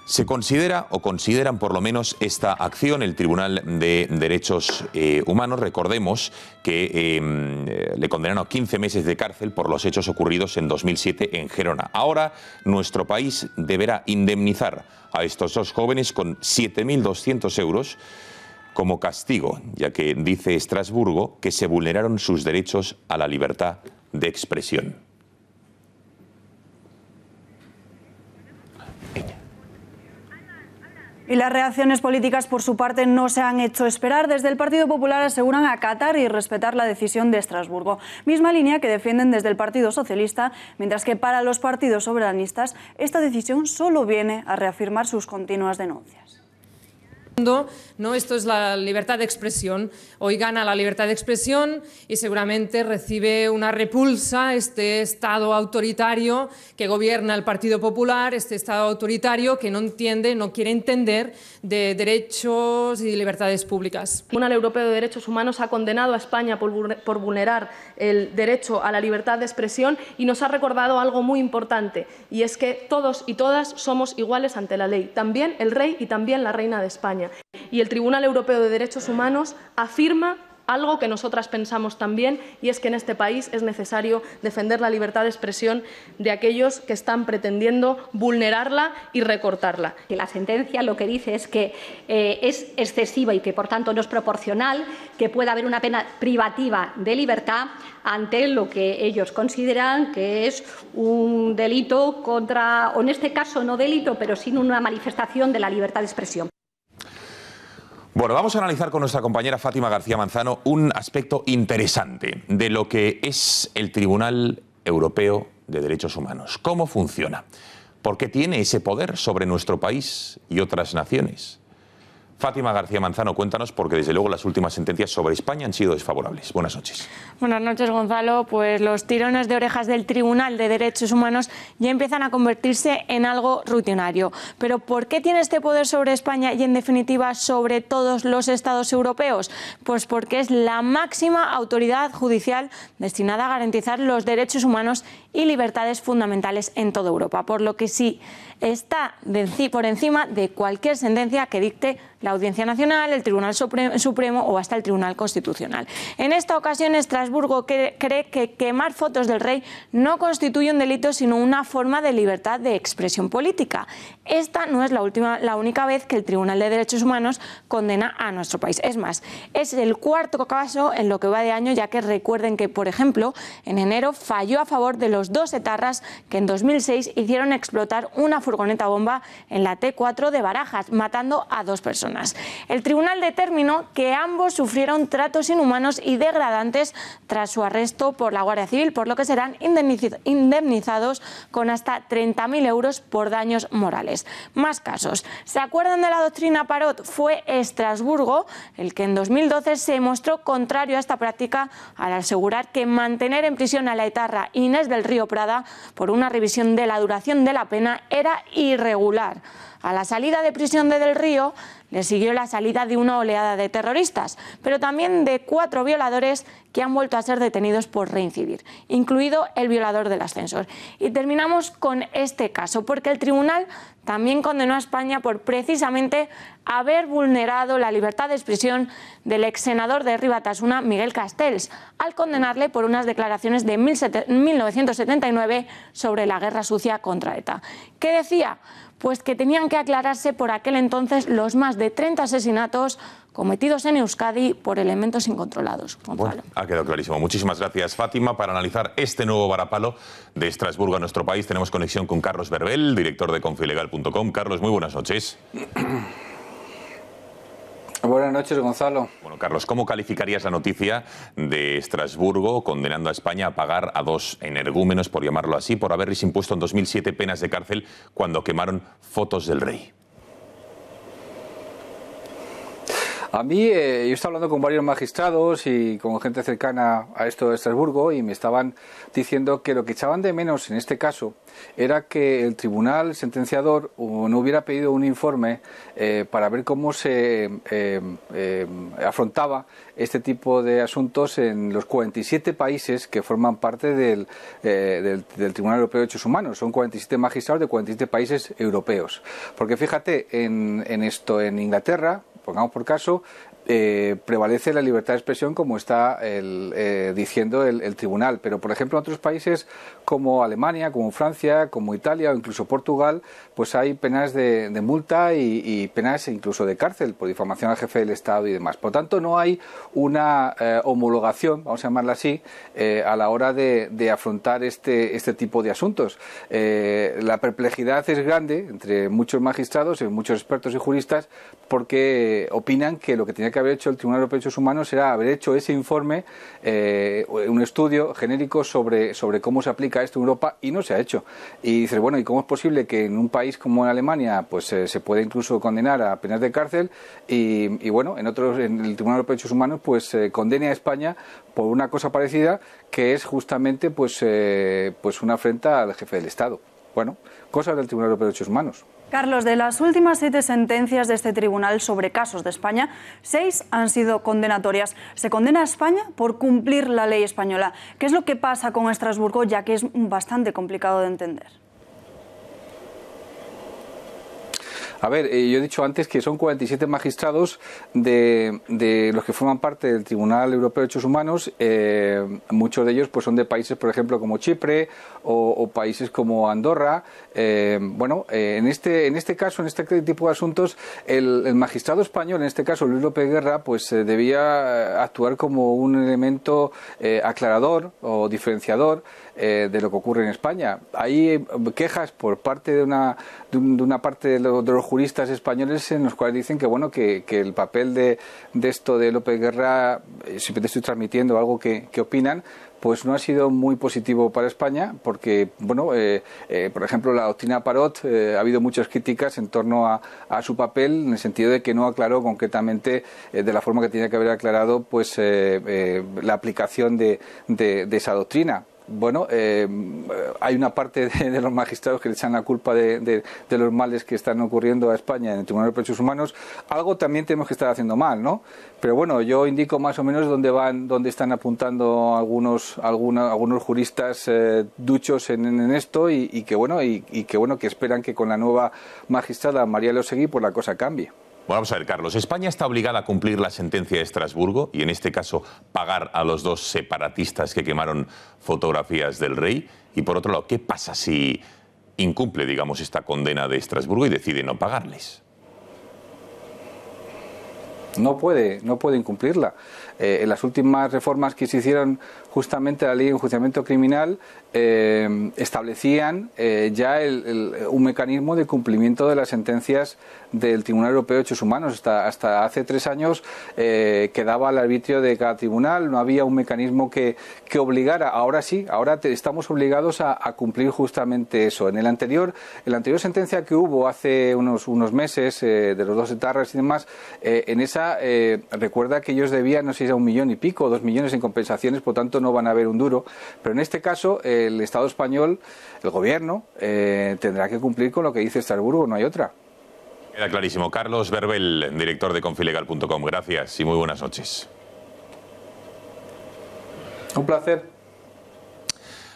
Se considera, o consideran por lo menos, esta acción, el Tribunal de Derechos Humanos, recordemos que le condenaron a 15 meses de cárcel por los hechos ocurridos en 2007 en Gerona. Ahora nuestro país deberá indemnizar a estos dos jóvenes con 7.200 euros como castigo, ya que dice Estrasburgo que se vulneraron sus derechos a la libertad de expresión. Y las reacciones políticas, por su parte, no se han hecho esperar. Desde el Partido Popular aseguran acatar y respetar la decisión de Estrasburgo. Misma línea que defienden desde el Partido Socialista, mientras que para los partidos soberanistas esta decisión solo viene a reafirmar sus continuas denuncias. ¿No? Esto es la libertad de expresión. Hoy gana la libertad de expresión y seguramente recibe una repulsa este Estado autoritario que gobierna el Partido Popular, este Estado autoritario que no entiende, no quiere entender de derechos y libertades públicas. El Tribunal Europeo de Derechos Humanos ha condenado a España por vulnerar el derecho a la libertad de expresión y nos ha recordado algo muy importante, y es que todos y todas somos iguales ante la ley, también el rey y también la reina de España. Y el Tribunal Europeo de Derechos Humanos afirma algo que nosotras pensamos también, y es que en este país es necesario defender la libertad de expresión de aquellos que están pretendiendo vulnerarla y recortarla. La sentencia lo que dice es que es excesiva y que por tanto no es proporcional, que puede haber una pena privativa de libertad ante lo que ellos consideran que es un delito contra, o en este caso no delito, pero sí una manifestación de la libertad de expresión. Bueno, vamos a analizar con nuestra compañera Fátima García Manzano un aspecto interesante de lo que es el Tribunal Europeo de Derechos Humanos. ¿Cómo funciona? ¿Por qué tiene ese poder sobre nuestro país y otras naciones? Fátima García Manzano, cuéntanos, porque desde luego las últimas sentencias sobre España han sido desfavorables. Buenas noches. Buenas noches, Gonzalo. Pues los tirones de orejas del Tribunal de Derechos Humanos ya empiezan a convertirse en algo rutinario. Pero ¿por qué tiene este poder sobre España y, en definitiva, sobre todos los estados europeos? Pues porque es la máxima autoridad judicial destinada a garantizar los derechos humanos y libertades fundamentales en toda Europa, por lo que sí está por encima de cualquier sentencia que dicte la Audiencia Nacional, el Tribunal Supremo o hasta el Tribunal Constitucional. En esta ocasión, Estrasburgo cree que quemar fotos del rey no constituye un delito, sino una forma de libertad de expresión política. Esta no es la única vez que el Tribunal de Derechos Humanos condena a nuestro país. Es más, es el cuarto caso en lo que va de año, ya que recuerden que, por ejemplo, en enero falló a favor de los dos etarras que en 2006 hicieron explotar una furgoneta bomba en la T4 de Barajas, matando a 2 personas. El tribunal determinó que ambos sufrieron tratos inhumanos y degradantes tras su arresto por la Guardia Civil, por lo que serán indemnizados con hasta 30.000 euros por daños morales. Más casos. ¿Se acuerdan de la doctrina Parot? Fue Estrasburgo el que en 2012 se mostró contrario a esta práctica al asegurar que mantener en prisión a la etarra Inés del Río Prada por una revisión de la duración de la pena era irregular. A la salida de prisión de Del Río le siguió la salida de una oleada de terroristas, pero también de 4 violadores que han vuelto a ser detenidos por reincidir, incluido el violador del ascensor. Y terminamos con este caso, porque el tribunal también condenó a España por precisamente haber vulnerado la libertad de expresión del ex senador de Ribatasuna, Miguel Castells, al condenarle por unas declaraciones de 1979 sobre la guerra sucia contra ETA. ¿Qué decía? Pues que tenían que aclararse por aquel entonces los más de 30 asesinatos cometidos en Euskadi por elementos incontrolados. Bueno, ha quedado clarísimo. Muchísimas gracias, Fátima. Para analizar este nuevo varapalo de Estrasburgo a nuestro país, tenemos conexión con Carlos Berbel, director de confilegal.com. Carlos, muy buenas noches. Buenas noches, Gonzalo. Bueno, Carlos, ¿cómo calificarías la noticia de Estrasburgo condenando a España a pagar a 2 energúmenos, por llamarlo así, por haberles impuesto en 2007 penas de cárcel cuando quemaron fotos del rey? A mí, yo estaba hablando con varios magistrados y con gente cercana a esto de Estrasburgo y me estaban diciendo que lo que echaban de menos en este caso era que el tribunal sentenciador no hubiera pedido un informe para ver cómo se afrontaba este tipo de asuntos en los 47 países que forman parte del Tribunal Europeo de Derechos Humanos. Son 47 magistrados de 47 países europeos. Porque fíjate, en Inglaterra, pongamos por caso, prevalece la libertad de expresión como está diciendo el tribunal, pero por ejemplo en otros países como Alemania, como Francia, como Italia o incluso Portugal, pues hay penas de multa y penas incluso de cárcel por difamación al jefe del Estado y demás. Por tanto, no hay una homologación, vamos a llamarla así, a la hora de afrontar este tipo de asuntos. La perplejidad es grande entre muchos magistrados y muchos expertos y juristas porque opinan que lo que tenía que haber hecho el Tribunal Europeo de Derechos Humanos era haber hecho ese informe, un estudio genérico sobre cómo se aplica esto en Europa, y no se ha hecho. Y dices, bueno, ¿y cómo es posible que en un país como en Alemania pues se puede incluso condenar a penas de cárcel y bueno, en el Tribunal Europeo de Derechos Humanos pues condene a España por una cosa parecida, que es justamente pues una afrenta al jefe del Estado? Bueno, cosas del Tribunal Europeo de Derechos Humanos. Carlos, de las últimas 7 sentencias de este tribunal sobre casos de España, 6 han sido condenatorias. Se condena a España por cumplir la ley española. ¿Qué es lo que pasa con Estrasburgo, ya que es bastante complicado de entender? A ver, yo he dicho antes que son 47 magistrados de los que forman parte del Tribunal Europeo de Derechos Humanos. Muchos de ellos pues son de países, por ejemplo, como Chipre o países como Andorra. En este caso, en este tipo de asuntos, el magistrado español, en este caso Luis López Guerra, pues debía actuar como un elemento aclarador o diferenciador de lo que ocurre en España. Hay quejas por parte de una parte de los juristas españoles en los cuales dicen que bueno que el papel de esto de López Guerra, siempre te estoy transmitiendo algo que opinan, pues no ha sido muy positivo para España, porque, bueno, por ejemplo, la doctrina Parot, ha habido muchas críticas en torno a su papel, en el sentido de que no aclaró concretamente, de la forma que tenía que haber aclarado, pues la aplicación de esa doctrina. Bueno, hay una parte de los magistrados que le echan la culpa de los males que están ocurriendo a España en el Tribunal de Derechos Humanos. Algo también tenemos que estar haciendo mal, ¿no? Pero bueno, yo indico más o menos dónde están apuntando algunos juristas duchos en esto y que esperan que con la nueva magistrada María Elosegui pues la cosa cambie. Bueno, vamos a ver, Carlos. España está obligada a cumplir la sentencia de Estrasburgo y, en este caso, pagar a los dos separatistas que quemaron fotografías del rey. Y, por otro lado, ¿qué pasa si incumple, digamos, esta condena de Estrasburgo y decide no pagarles? No puede incumplirla. En las últimas reformas que se hicieron justamente a la ley de enjuiciamiento criminal establecían ya un mecanismo de cumplimiento de las sentencias del Tribunal Europeo de Derechos Humanos. Hasta hace 3 años quedaba al arbitrio de cada tribunal, no había un mecanismo que obligara. Ahora sí, ahora estamos obligados a cumplir justamente eso. En la anterior sentencia que hubo hace unos meses de los 2 etarras y demás, en esa recuerda que ellos debían, no sé si era 1 millón y pico, 2 millones en compensaciones, por tanto no van a ver un duro. Pero en este caso el Estado español, el gobierno, tendrá que cumplir con lo que dice Estrasburgo, no hay otra. Queda clarísimo. Carlos Verbel, director de Confilegal.com. Gracias y muy buenas noches. Un placer.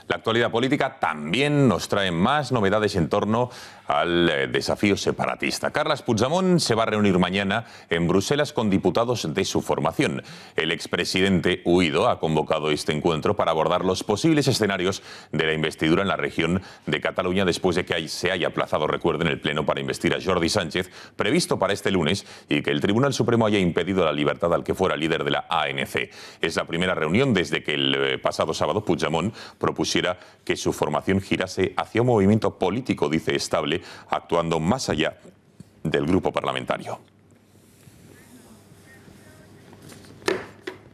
La actualidad política también nos trae más novedades en torno al desafío separatista. Carles Puigdemont se va a reunir mañana en Bruselas con diputados de su formación. El expresidente huido ha convocado este encuentro para abordar los posibles escenarios de la investidura en la región de Cataluña después de que se haya aplazado, recuerden, el pleno para investir a Jordi Sánchez, previsto para este lunes, y que el Tribunal Supremo haya impedido la libertad al que fuera líder de la ANC. Es la primera reunión desde que el pasado sábado Puigdemont propusiera que su formación girase hacia un movimiento político, dice, estable, actuando más allá del grupo parlamentario.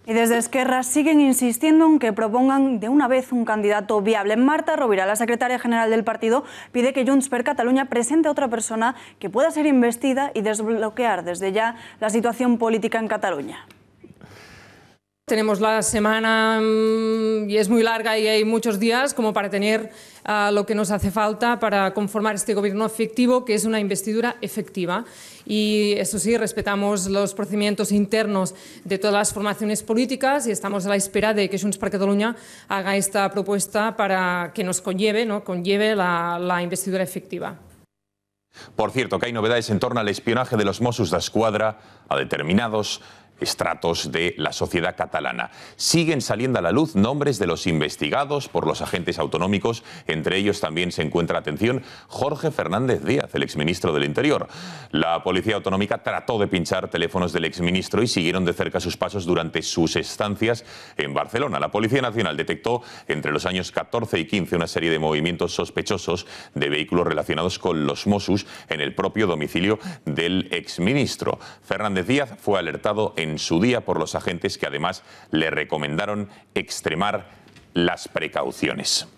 Y desde Esquerra siguen insistiendo en que propongan de una vez un candidato viable. Marta Rovira, la secretaria general del partido, pide que Junts per Catalunya presente a otra persona que pueda ser investida y desbloquear desde ya la situación política en Cataluña. Tenemos la semana y es muy larga y hay muchos días como para tener lo que nos hace falta para conformar este gobierno efectivo, que es una investidura efectiva. Y eso sí, respetamos los procedimientos internos de todas las formaciones políticas y estamos a la espera de que Junts per Catalunya haga esta propuesta para que nos conlleve la investidura efectiva. Por cierto, que hay novedades en torno al espionaje de los Mossos d'Esquadra a determinados estratos de la sociedad catalana. Siguen saliendo a la luz nombres de los investigados por los agentes autonómicos. Entre ellos también se encuentra, atención, Jorge Fernández Díaz, el exministro del Interior. La policía autonómica trató de pinchar teléfonos del exministro y siguieron de cerca sus pasos durante sus estancias en Barcelona. La Policía Nacional detectó entre los años 14 y 15 una serie de movimientos sospechosos de vehículos relacionados con los Mossos en el propio domicilio del exministro. Fernández Díaz fue alertado en su día por los agentes, que además le recomendaron extremar las precauciones.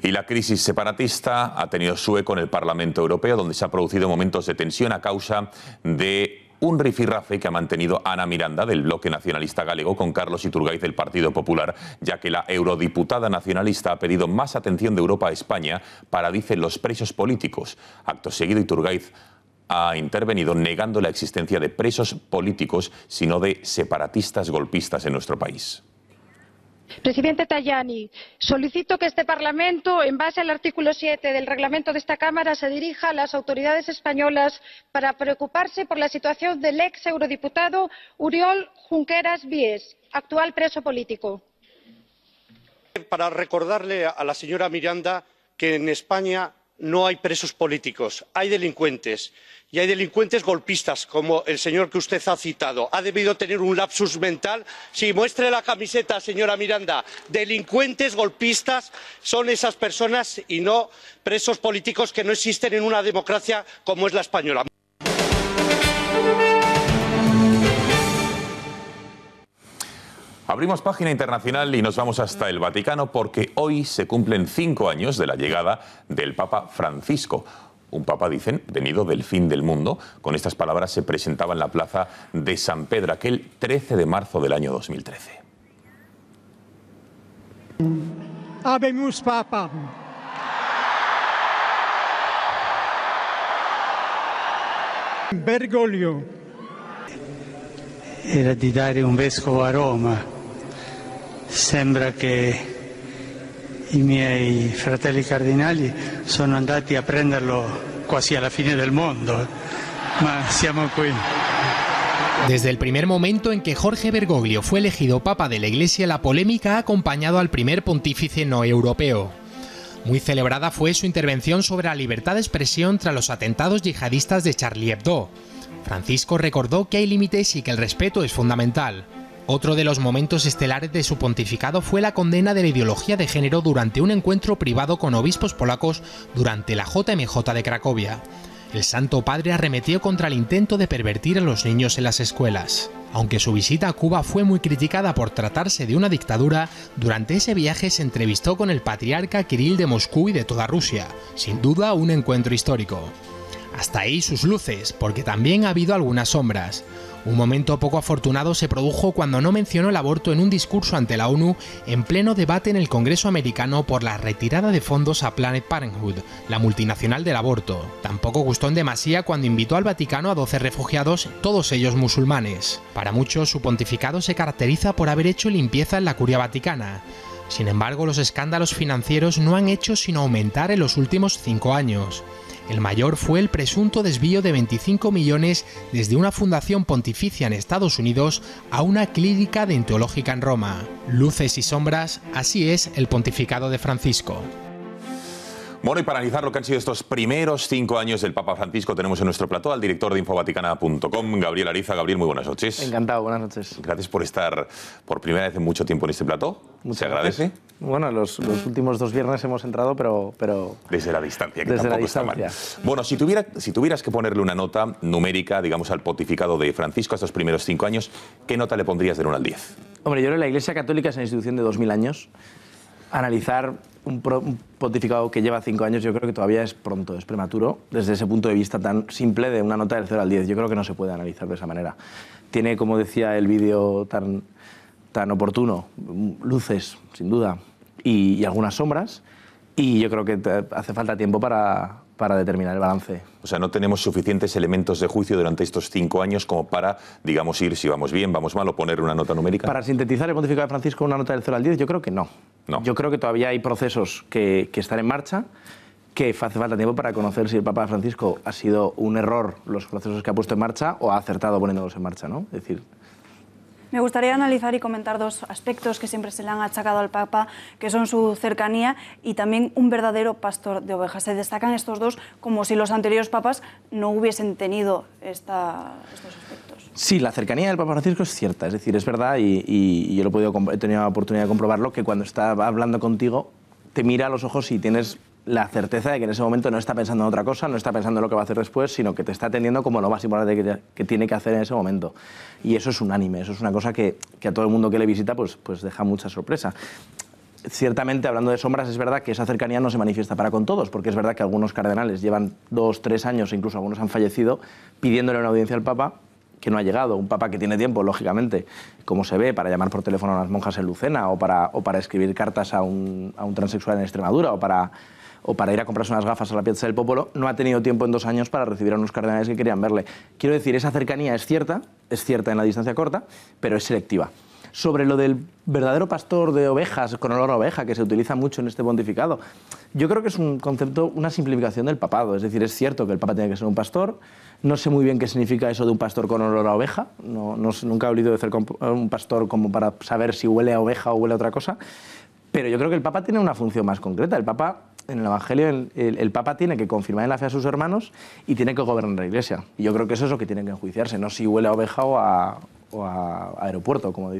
Y la crisis separatista ha tenido su eco en el Parlamento Europeo, donde se han producido momentos de tensión a causa de un rifirrafe que ha mantenido Ana Miranda, del Bloque Nacionalista Galego, con Carlos Iturgaiz, del Partido Popular, ya que la eurodiputada nacionalista ha pedido más atención de Europa a España para, dice, los presos políticos. Acto seguido, Iturgaiz ha intervenido negando la existencia de presos políticos, sino de separatistas golpistas en nuestro país. Presidente Tajani, solicito que este Parlamento, en base al artículo 7 del reglamento de esta Cámara, se dirija a las autoridades españolas para preocuparse por la situación del ex eurodiputado Oriol Junqueras Vies, actual preso político. Para recordarle a la señora Miranda que en España no hay presos políticos, hay delincuentes. Y hay delincuentes golpistas, como el señor que usted ha citado. Ha debido tener un lapsus mental. Sí, muestre la camiseta, señora Miranda. Delincuentes golpistas son esas personas y no presos políticos que no existen en una democracia como es la española. Abrimos página internacional y nos vamos hasta el Vaticano porque hoy se cumplen 5 años de la llegada del Papa Francisco. Un papa, dicen, venido del fin del mundo. Con estas palabras se presentaba en la plaza de San Pedro aquel 13 de marzo del año 2013. Habemus Papa. Bergoglio. Era di dare un vescovo a Roma. Sembra che i miei fratelli cardinali sono andati a prenderlo quasi alla fine del mundo, ma siamo qui. Desde el primer momento en que Jorge Bergoglio fue elegido Papa de la Iglesia, la polémica ha acompañado al primer pontífice no europeo. Muy celebrada fue su intervención sobre la libertad de expresión tras los atentados yihadistas de Charlie Hebdo. Francisco recordó que hay límites y que el respeto es fundamental. Otro de los momentos estelares de su pontificado fue la condena de la ideología de género durante un encuentro privado con obispos polacos durante la JMJ de Cracovia. El Santo Padre arremetió contra el intento de pervertir a los niños en las escuelas. Aunque su visita a Cuba fue muy criticada por tratarse de una dictadura, durante ese viaje se entrevistó con el patriarca Kirill de Moscú y de toda Rusia. Sin duda, un encuentro histórico. Hasta ahí sus luces, porque también ha habido algunas sombras. Un momento poco afortunado se produjo cuando no mencionó el aborto en un discurso ante la ONU en pleno debate en el Congreso americano por la retirada de fondos a Planned Parenthood, la multinacional del aborto. Tampoco gustó en demasía cuando invitó al Vaticano a 12 refugiados, todos ellos musulmanes. Para muchos, su pontificado se caracteriza por haber hecho limpieza en la curia vaticana. Sin embargo, los escándalos financieros no han hecho sino aumentar en los últimos 5 años. El mayor fue el presunto desvío de 25 millones desde una fundación pontificia en Estados Unidos a una clínica deontológica en Roma. Luces y sombras, así es el pontificado de Francisco. Bueno, y para analizar lo que han sido estos primeros 5 años del Papa Francisco, tenemos en nuestro plató al director de infovaticana.com, Gabriel Ariza. Gabriel, muy buenas noches. Encantado, buenas noches. Gracias por estar por primera vez en mucho tiempo en este plató. Se agradece. Gracias. Bueno, los últimos 2 viernes hemos entrado, pero... Desde la distancia, que desde tampoco la está distancia. mal. Bueno, si tuvieras que ponerle una nota numérica, digamos, al pontificado de Francisco a estos primeros 5 años, ¿qué nota le pondrías del 1 al 10? Hombre, yo creo que la Iglesia Católica es una institución de 2000 años. Analizar un pontificado que lleva 5 años yo creo que todavía es pronto, es prematuro, desde ese punto de vista tan simple de una nota del 0 al 10. Yo creo que no se puede analizar de esa manera. Tiene, como decía el vídeo tan oportuno, luces, sin duda, y algunas sombras, y yo creo que hace falta tiempo para determinar el balance. O sea, no tenemos suficientes elementos de juicio durante estos 5 años como para, digamos, ir si vamos bien, vamos mal o poner una nota numérica. Para sintetizar el pontificado de Francisco una nota del 0 al 10, yo creo que no. Yo creo que todavía hay procesos que están en marcha, que hace falta tiempo para conocer si el Papa Francisco ha sido un error los procesos que ha puesto en marcha o ha acertado poniéndolos en marcha, ¿no? Es decir... Me gustaría analizar y comentar 2 aspectos que siempre se le han achacado al Papa, que son su cercanía y también un verdadero pastor de ovejas. Se destacan estos 2 como si los anteriores papas no hubiesen tenido estos aspectos. Sí, la cercanía del Papa Francisco es cierta, es decir, es verdad y yo he tenido la oportunidad de comprobarlo, que cuando está hablando contigo te mira a los ojos y tienes la certeza de que en ese momento no está pensando en otra cosa, no está pensando en lo que va a hacer después, sino que te está atendiendo como lo más importante que tiene que hacer en ese momento. Y eso es unánime, eso es una cosa que a todo el mundo que le visita pues deja mucha sorpresa. Ciertamente, hablando de sombras, es verdad que esa cercanía no se manifiesta para con todos, porque es verdad que algunos cardenales llevan 2, 3 años, e incluso algunos han fallecido, pidiéndole una audiencia al Papa, que no ha llegado. Un Papa que tiene tiempo, lógicamente, como se ve, para llamar por teléfono a las monjas en Lucena, o para escribir cartas a un transexual en Extremadura, o para ir a comprarse unas gafas a la Piazza del Popolo, no ha tenido tiempo en 2 años para recibir a unos cardenales que querían verle. Quiero decir, esa cercanía es cierta en la distancia corta, pero es selectiva. Sobre lo del verdadero pastor de ovejas, con olor a oveja, que se utiliza mucho en este pontificado, yo creo que es un concepto, una simplificación del papado. Es decir, es cierto que el Papa tiene que ser un pastor. No sé muy bien qué significa eso de un pastor con olor a oveja. Nunca he oído decir un pastor como para saber si huele a oveja o huele a otra cosa. Pero yo creo que el Papa tiene una función más concreta. El Papa en el Evangelio el Papa tiene que confirmar en la fe a sus hermanos y tiene que gobernar la Iglesia. Y yo creo que eso es lo que tienen que enjuiciarse, no si huele a oveja o a aeropuerto, como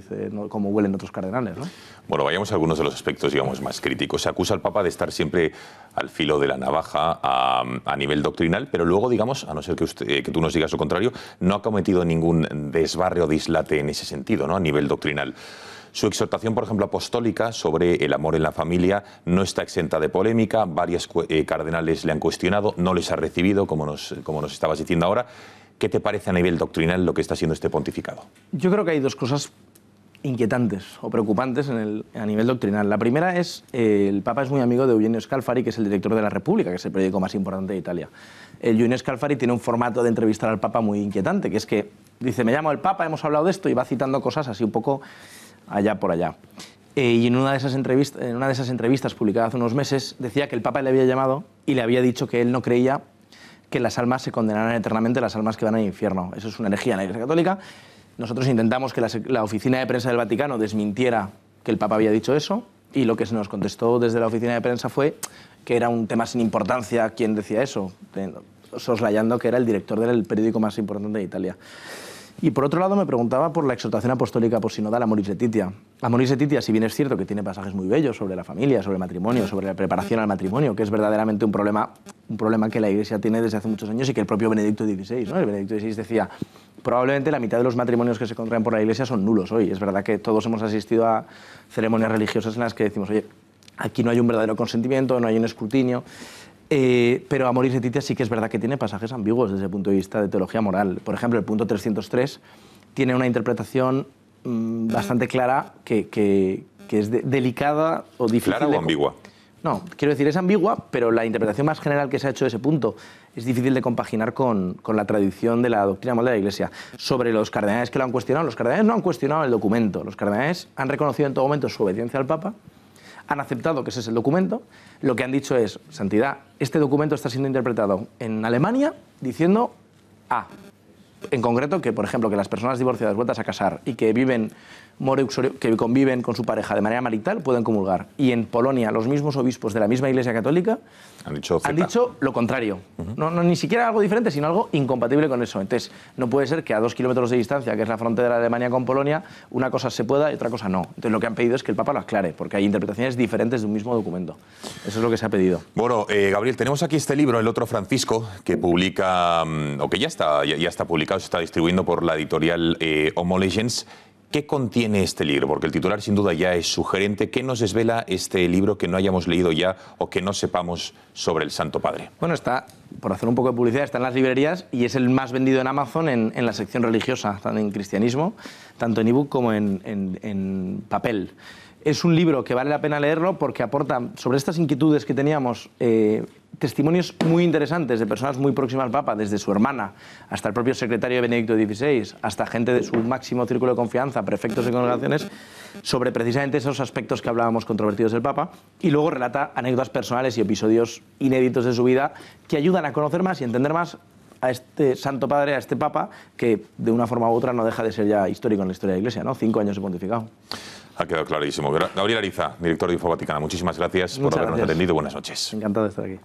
como huelen otros cardenales, ¿no? Bueno, vayamos a algunos de los aspectos, digamos, más críticos. Se acusa al Papa de estar siempre al filo de la navaja a nivel doctrinal, pero luego, digamos, a no ser que tú nos digas lo contrario, no ha cometido ningún desbarre o dislate en ese sentido, ¿no? A nivel doctrinal. Su exhortación, por ejemplo, apostólica sobre el amor en la familia no está exenta de polémica. Varios cardenales le han cuestionado, no les ha recibido, como nos estabas diciendo ahora. ¿Qué te parece a nivel doctrinal lo que está haciendo este pontificado? Yo creo que hay dos cosas inquietantes o preocupantes a nivel doctrinal. La primera es, el Papa es muy amigo de Eugenio Scalfari, que es el director de La República, que es el periódico más importante de Italia. Eugenio Scalfari tiene un formato de entrevistar al Papa muy inquietante, que es que dice, me llamo el Papa, hemos hablado de esto, y va citando cosas así un poco allá por allá. Y en una de esas entrevistas publicada hace unos meses, decía que el Papa le había llamado y le había dicho que él no creía que las almas se condenaran eternamente, las almas que van al infierno. Eso es una herejía en la Iglesia Católica. Nosotros intentamos que la oficina de prensa del Vaticano desmintiera que el Papa había dicho eso, y lo que se nos contestó desde la oficina de prensa fue que era un tema sin importancia quien decía eso, soslayando que era el director del periódico más importante de Italia. Y por otro lado me preguntaba por la exhortación apostólica posinodal Amoris Laetitia. Amoris Laetitia, si bien es cierto que tiene pasajes muy bellos sobre la familia, sobre el matrimonio, sobre la preparación al matrimonio, que es verdaderamente un problema que la Iglesia tiene desde hace muchos años y que el propio Benedicto XVI, ¿no? El Benedicto XVI decía, probablemente la mitad de los matrimonios que se contraen por la Iglesia son nulos hoy. Es verdad que todos hemos asistido a ceremonias religiosas en las que decimos, oye, aquí no hay un verdadero consentimiento, no hay un escrutinio. Pero Amoris Laetitia sí que es verdad que tiene pasajes ambiguos desde el punto de vista de teología moral. Por ejemplo, el punto 303 tiene una interpretación bastante clara que es delicada o difícil. ¿Clara o ambigua? No, quiero decir, es ambigua, pero la interpretación más general que se ha hecho de ese punto es difícil de compaginar con la tradición de la doctrina moral de la Iglesia. Sobre los cardenales que lo han cuestionado, los cardenales no han cuestionado el documento. Los cardenales han reconocido en todo momento su obediencia al Papa, han aceptado que ese es el documento. Lo que han dicho es, Santidad, este documento está siendo interpretado en Alemania diciendo A. En concreto, que por ejemplo, que las personas divorciadas vueltas a casar y que conviven con su pareja de manera marital pueden comulgar. Y en Polonia, los mismos obispos de la misma Iglesia Católica han dicho lo contrario. No, ni siquiera algo diferente, sino algo incompatible con eso. Entonces, no puede ser que a 2 kilómetros de distancia, que es la frontera de Alemania con Polonia, una cosa se pueda y otra cosa no. Entonces, lo que han pedido es que el Papa lo aclare, porque hay interpretaciones diferentes de un mismo documento. Eso es lo que se ha pedido. Bueno, Gabriel, tenemos aquí este libro, El otro Francisco, que publica, o que ya está publicado, se está distribuyendo por la editorial Homo Legends. ¿Qué contiene este libro? Porque el titular sin duda ya es sugerente. ¿Qué nos desvela este libro que no hayamos leído ya o que no sepamos sobre el Santo Padre? Bueno, está, por hacer un poco de publicidad, está en las librerías y es el más vendido en Amazon en la sección religiosa, tanto en cristianismo, tanto en ebook como en papel. Es un libro que vale la pena leerlo porque aporta sobre estas inquietudes que teníamos testimonios muy interesantes de personas muy próximas al Papa, desde su hermana hasta el propio secretario de Benedicto XVI, hasta gente de su máximo círculo de confianza, prefectos de congregaciones, sobre precisamente esos aspectos que hablábamos controvertidos del Papa, y luego relata anécdotas personales y episodios inéditos de su vida que ayudan a conocer más y entender más a este Santo Padre, a este Papa, que de una forma u otra no deja de ser ya histórico en la historia de la Iglesia, ¿no? 5 años de pontificado. Ha quedado clarísimo. Gabriel Ariza, director de Info Vaticana, muchísimas gracias por habernos atendido. Buenas noches. Encantado de estar aquí.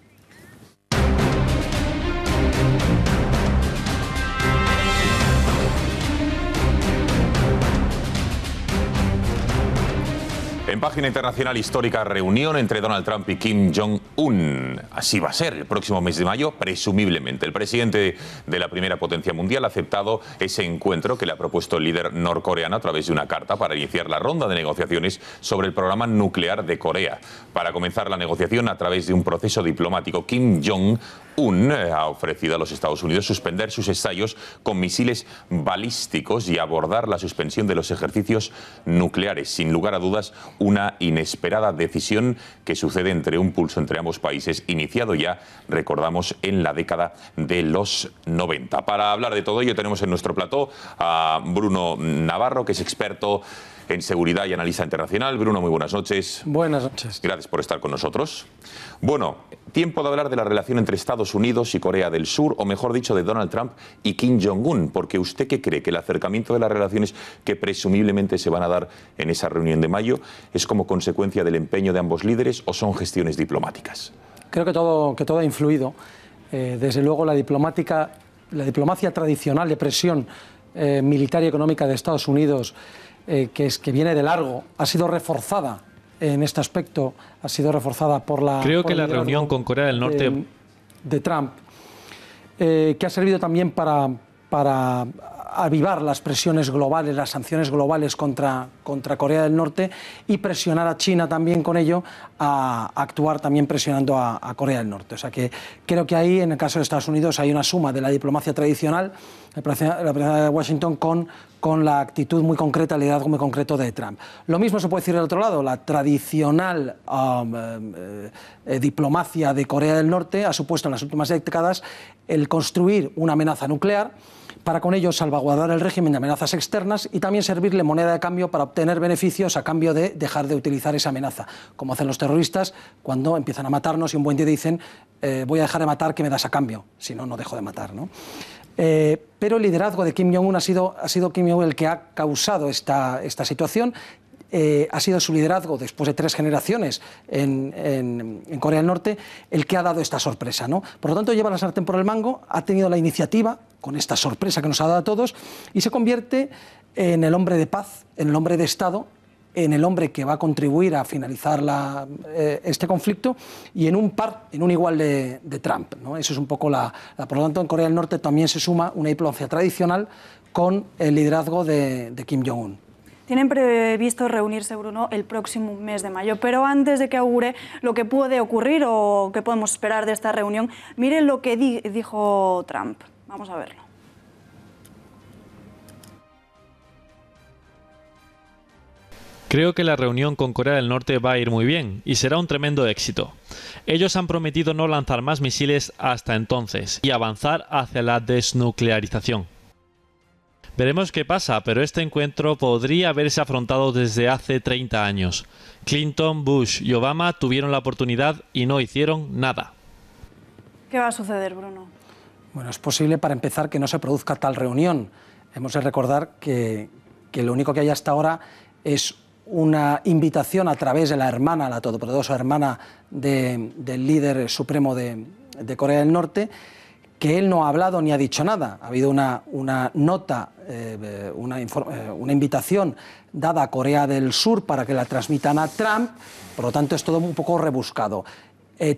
En página internacional, histórica reunión entre Donald Trump y Kim Jong-un. Así va a ser el próximo mes de mayo, presumiblemente. El presidente de la primera potencia mundial ha aceptado ese encuentro que le ha propuesto el líder norcoreano a través de una carta para iniciar la ronda de negociaciones sobre el programa nuclear de Corea. Para comenzar la negociación a través de un proceso diplomático, Kim Jong-un ha ofrecido a los Estados Unidos suspender sus ensayos con misiles balísticos y abordar la suspensión de los ejercicios nucleares. Sin lugar a dudas, una inesperada decisión que sucede entre un pulso entre ambos países, iniciado ya, recordamos, en la década de los 90. Para hablar de todo ello tenemos en nuestro plató a Bruno Navarro, que es experto en seguridad y analista internacional. Bruno, muy buenas noches. Buenas noches. Gracias por estar con nosotros. Bueno, tiempo de hablar de la relación entre Estados Unidos y Corea del Sur, o mejor dicho, de Donald Trump y Kim Jong-un, porque ¿usted qué cree? ¿Que el acercamiento de las relaciones que presumiblemente se van a dar en esa reunión de mayo es como consecuencia del empeño de ambos líderes o son gestiones diplomáticas? Creo que todo ha influido. Desde luego la diplomacia tradicional de presión militar y económica de Estados Unidos, que viene de largo, ha sido reforzada en este aspecto, ha sido reforzada por la... Creo que la reunión con Corea del Norte... de Trump, que ha servido también para avivar las presiones globales, las sanciones globales contra Corea del Norte y presionar a China también con ello a actuar también presionando a Corea del Norte. O sea que creo que ahí, en el caso de Estados Unidos, hay una suma de la diplomacia tradicional, la diplomacia de Washington con la actitud muy concreta, el liderazgo muy concreto de Trump. Lo mismo se puede decir del otro lado, la tradicional diplomacia de Corea del Norte ha supuesto en las últimas décadas el construir una amenaza nuclear para con ello salvaguardar el régimen de amenazas externas y también servirle moneda de cambio para obtener beneficios a cambio de dejar de utilizar esa amenaza, como hacen los terroristas cuando empiezan a matarnos y un buen día dicen voy a dejar de matar, ¿qué me das a cambio? Si no, no dejo de matar, ¿no? Pero el liderazgo de Kim Jong-un ha sido Kim Jong-un el que ha causado esta situación. Ha sido su liderazgo, después de 3 generaciones en Corea del Norte, el que ha dado esta sorpresa, ¿no? Por lo tanto, lleva la sartén por el mango, ha tenido la iniciativa, con esta sorpresa que nos ha dado a todos, y se convierte en el hombre de paz, en el hombre de Estado, en el hombre que va a contribuir a finalizar este conflicto y en un igual de Trump, ¿no? Eso es un poco por lo tanto, en Corea del Norte también se suma una diplomacia tradicional con el liderazgo de Kim Jong-un. Tienen previsto reunirse, Bruno, el próximo mes de mayo, pero antes de que augure lo que puede ocurrir o qué podemos esperar de esta reunión, miren lo que dijo Trump. Vamos a verlo. Creo que la reunión con Corea del Norte va a ir muy bien y será un tremendo éxito. Ellos han prometido no lanzar más misiles hasta entonces y avanzar hacia la desnuclearización. Veremos qué pasa, pero este encuentro podría haberse afrontado desde hace 30 años. Clinton, Bush y Obama tuvieron la oportunidad y no hicieron nada. ¿Qué va a suceder, Bruno? Bueno, es posible, para empezar, que no se produzca tal reunión. Hemos de recordar que lo único que hay hasta ahora es una invitación a través de la hermana, la todopoderosa hermana del líder supremo de Corea del Norte, que él no ha hablado ni ha dicho nada. Ha habido una nota, una invitación dada a Corea del Sur para que la transmitan a Trump, por lo tanto es todo un poco rebuscado.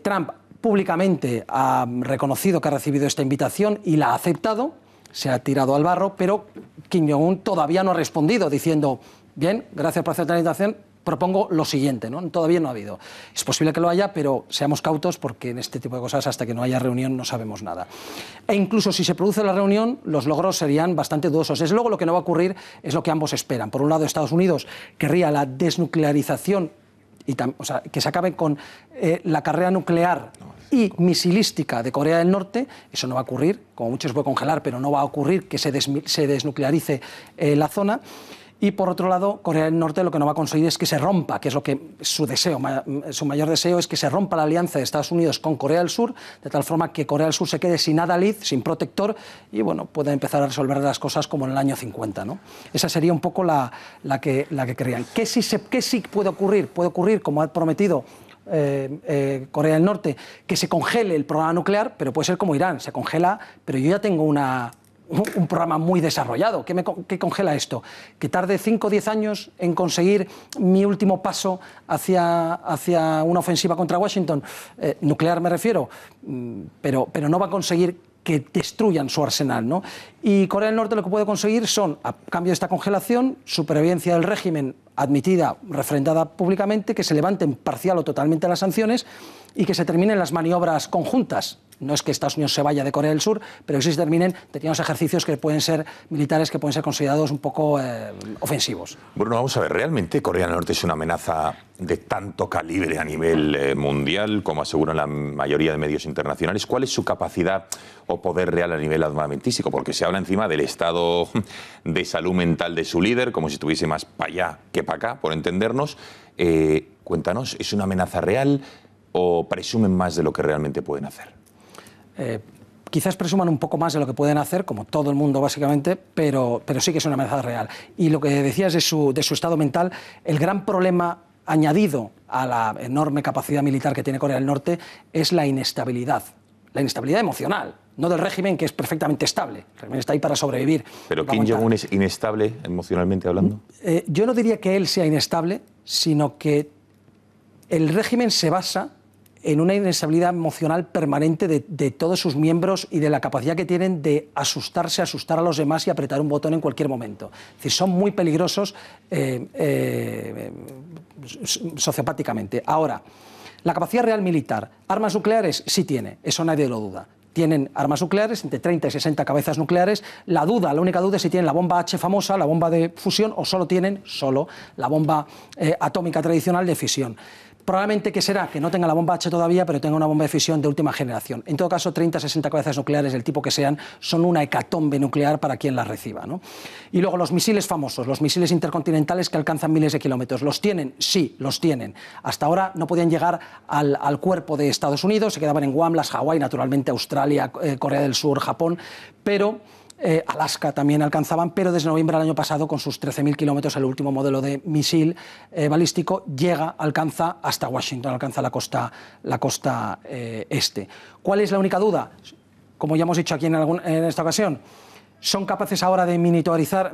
Trump públicamente ha reconocido que ha recibido esta invitación y la ha aceptado, se ha tirado al barro, pero Kim Jong-un todavía no ha respondido diciendo, bien, gracias por aceptar la invitación, propongo lo siguiente, ¿no? Todavía no ha habido. Es posible que lo haya, pero seamos cautos porque en este tipo de cosas, hasta que no haya reunión, no sabemos nada. E incluso si se produce la reunión, los logros serían bastante dudosos. Desde luego, lo que no va a ocurrir es lo que ambos esperan. Por un lado, Estados Unidos querría la desnuclearización, o sea, que se acabe con la carrera nuclear y misilística de Corea del Norte. Eso no va a ocurrir, como mucho se puede congelar, pero no va a ocurrir que se desnuclearice la zona. Y por otro lado, Corea del Norte lo que no va a conseguir es que se rompa, que es lo que su mayor deseo es que se rompa la alianza de Estados Unidos con Corea del Sur, de tal forma que Corea del Sur se quede sin adalid, sin protector, y bueno, pueda empezar a resolver las cosas como en el año 50, ¿no? Esa sería un poco la que querrían. ¿Qué sí puede ocurrir? Puede ocurrir, como ha prometido Corea del Norte, que se congele el programa nuclear, pero puede ser como Irán, se congela, pero yo ya tengo un programa muy desarrollado. ¿Qué congela esto? ¿Que tarde 5 o 10 años en conseguir mi último paso hacia una ofensiva contra Washington? Nuclear me refiero, pero no va a conseguir que destruyan su arsenal, ¿no? Y Corea del Norte lo que puede conseguir son, a cambio de esta congelación, supervivencia del régimen admitida, refrendada públicamente, que se levanten parcial o totalmente las sanciones y que se terminen las maniobras conjuntas. No es que Estados Unidos se vaya de Corea del Sur, pero que sí se terminen determinados ejercicios que pueden ser militares, que pueden ser considerados un poco ofensivos. Bruno, vamos a ver, ¿realmente Corea del Norte es una amenaza de tanto calibre a nivel mundial, como aseguran la mayoría de medios internacionales? ¿Cuál es su capacidad o poder real a nivel armamentístico? Porque se habla encima del estado de salud mental de su líder, como si estuviese más para allá que para acá, por entendernos. Cuéntanos, ¿es una amenaza real o presumen más de lo que realmente pueden hacer? Quizás presuman un poco más de lo que pueden hacer, como todo el mundo básicamente, pero sí que es una amenaza real. Y lo que decías de su estado mental, el gran problema añadido a la enorme capacidad militar que tiene Corea del Norte es la inestabilidad emocional, no del régimen, que es perfectamente estable. El régimen está ahí para sobrevivir. ¿Pero Kim Jong-un es inestable emocionalmente hablando? Yo no diría que él sea inestable, sino que el régimen se basa en una inestabilidad emocional permanente de todos sus miembros y de la capacidad que tienen de asustar a los demás y apretar un botón en cualquier momento. Es decir, son muy peligrosos sociopáticamente. Ahora, la capacidad real militar, armas nucleares sí tiene, eso nadie lo duda. Tienen armas nucleares, entre 30 y 60 cabezas nucleares. La única duda es si tienen la bomba H famosa, la bomba de fusión, o solo tienen la bomba atómica tradicional de fisión. Probablemente que será que no tenga la bomba H todavía, pero tenga una bomba de fisión de última generación. En todo caso, 30 o 60 cabezas nucleares del tipo que sean son una hecatombe nuclear para quien las reciba, ¿no? Y luego los misiles famosos, los misiles intercontinentales que alcanzan miles de kilómetros. ¿Los tienen? Sí, los tienen. Hasta ahora no podían llegar al cuerpo de Estados Unidos, se quedaban en Guam, las Hawái, naturalmente Australia, Corea del Sur, Japón, pero Alaska también alcanzaban, pero desde noviembre del año pasado, con sus 13.000 kilómetros, el último modelo de misil balístico alcanza hasta Washington, alcanza la costa este. ¿Cuál es la única duda? Como ya hemos dicho aquí en esta ocasión, son capaces ahora de miniaturizar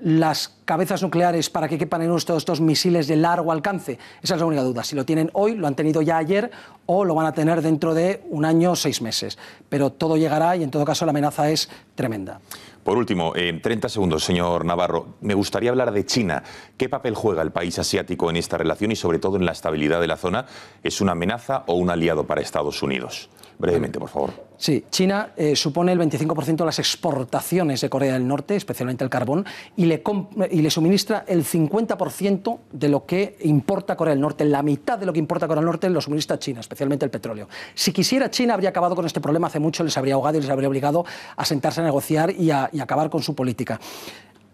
las cabezas nucleares para que quepan en estos misiles de largo alcance. Esa es la única duda. Si lo tienen hoy, lo han tenido ya ayer, o lo van a tener dentro de 1 año, 6 meses. Pero todo llegará y en todo caso la amenaza es tremenda. Por último, en 30 segundos, señor Navarro, me gustaría hablar de China. ¿Qué papel juega el país asiático en esta relación y sobre todo en la estabilidad de la zona? ¿Es una amenaza o un aliado para Estados Unidos? Brevemente, por favor. Sí, China supone el 25% de las exportaciones de Corea del Norte, especialmente el carbón, y le suministra el 50% de lo que importa Corea del Norte. La mitad de lo que importa Corea del Norte lo suministra China, especialmente el petróleo. Si quisiera, China habría acabado con este problema hace mucho, les habría ahogado y les habría obligado a sentarse a negociar y acabar con su política.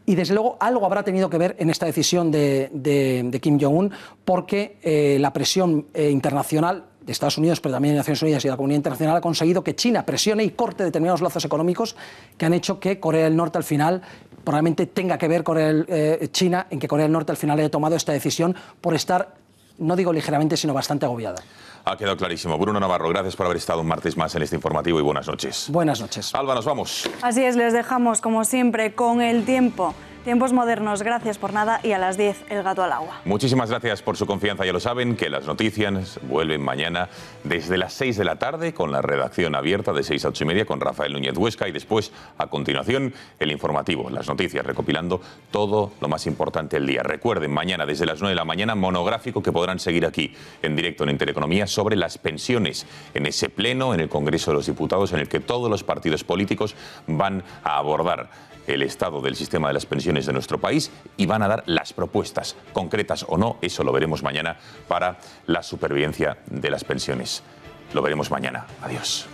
Y desde luego algo habrá tenido que ver en esta decisión de Kim Jong-un, porque la presión internacional de Estados Unidos, pero también de Naciones Unidas y de la comunidad internacional, ha conseguido que China presione y corte determinados lazos económicos que han hecho que Corea del Norte al final, probablemente tenga que ver China en que Corea del Norte al final haya tomado esta decisión por estar, no digo ligeramente, sino bastante agobiada. Ha quedado clarísimo. Bruno Navarro, gracias por haber estado un martes más en este informativo y buenas noches. Buenas noches. Alba, nos vamos. Así es, les dejamos como siempre con el tiempo. Tiempos modernos, gracias por nada, y a las 10 el gato al agua. Muchísimas gracias por su confianza, ya lo saben, que las noticias vuelven mañana desde las 6 de la tarde con la redacción abierta de 6 a 8 y media con Rafael Núñez Huesca y después, a continuación, el informativo, las noticias, recopilando todo lo más importante del día. Recuerden, mañana desde las 9 de la mañana, monográfico que podrán seguir aquí en directo en Intereconomía sobre las pensiones, en ese pleno en el Congreso de los Diputados en el que todos los partidos políticos van a abordar el estado del sistema de las pensiones de nuestro país y van a dar las propuestas, concretas o no, eso lo veremos mañana, para la supervivencia de las pensiones. Lo veremos mañana. Adiós.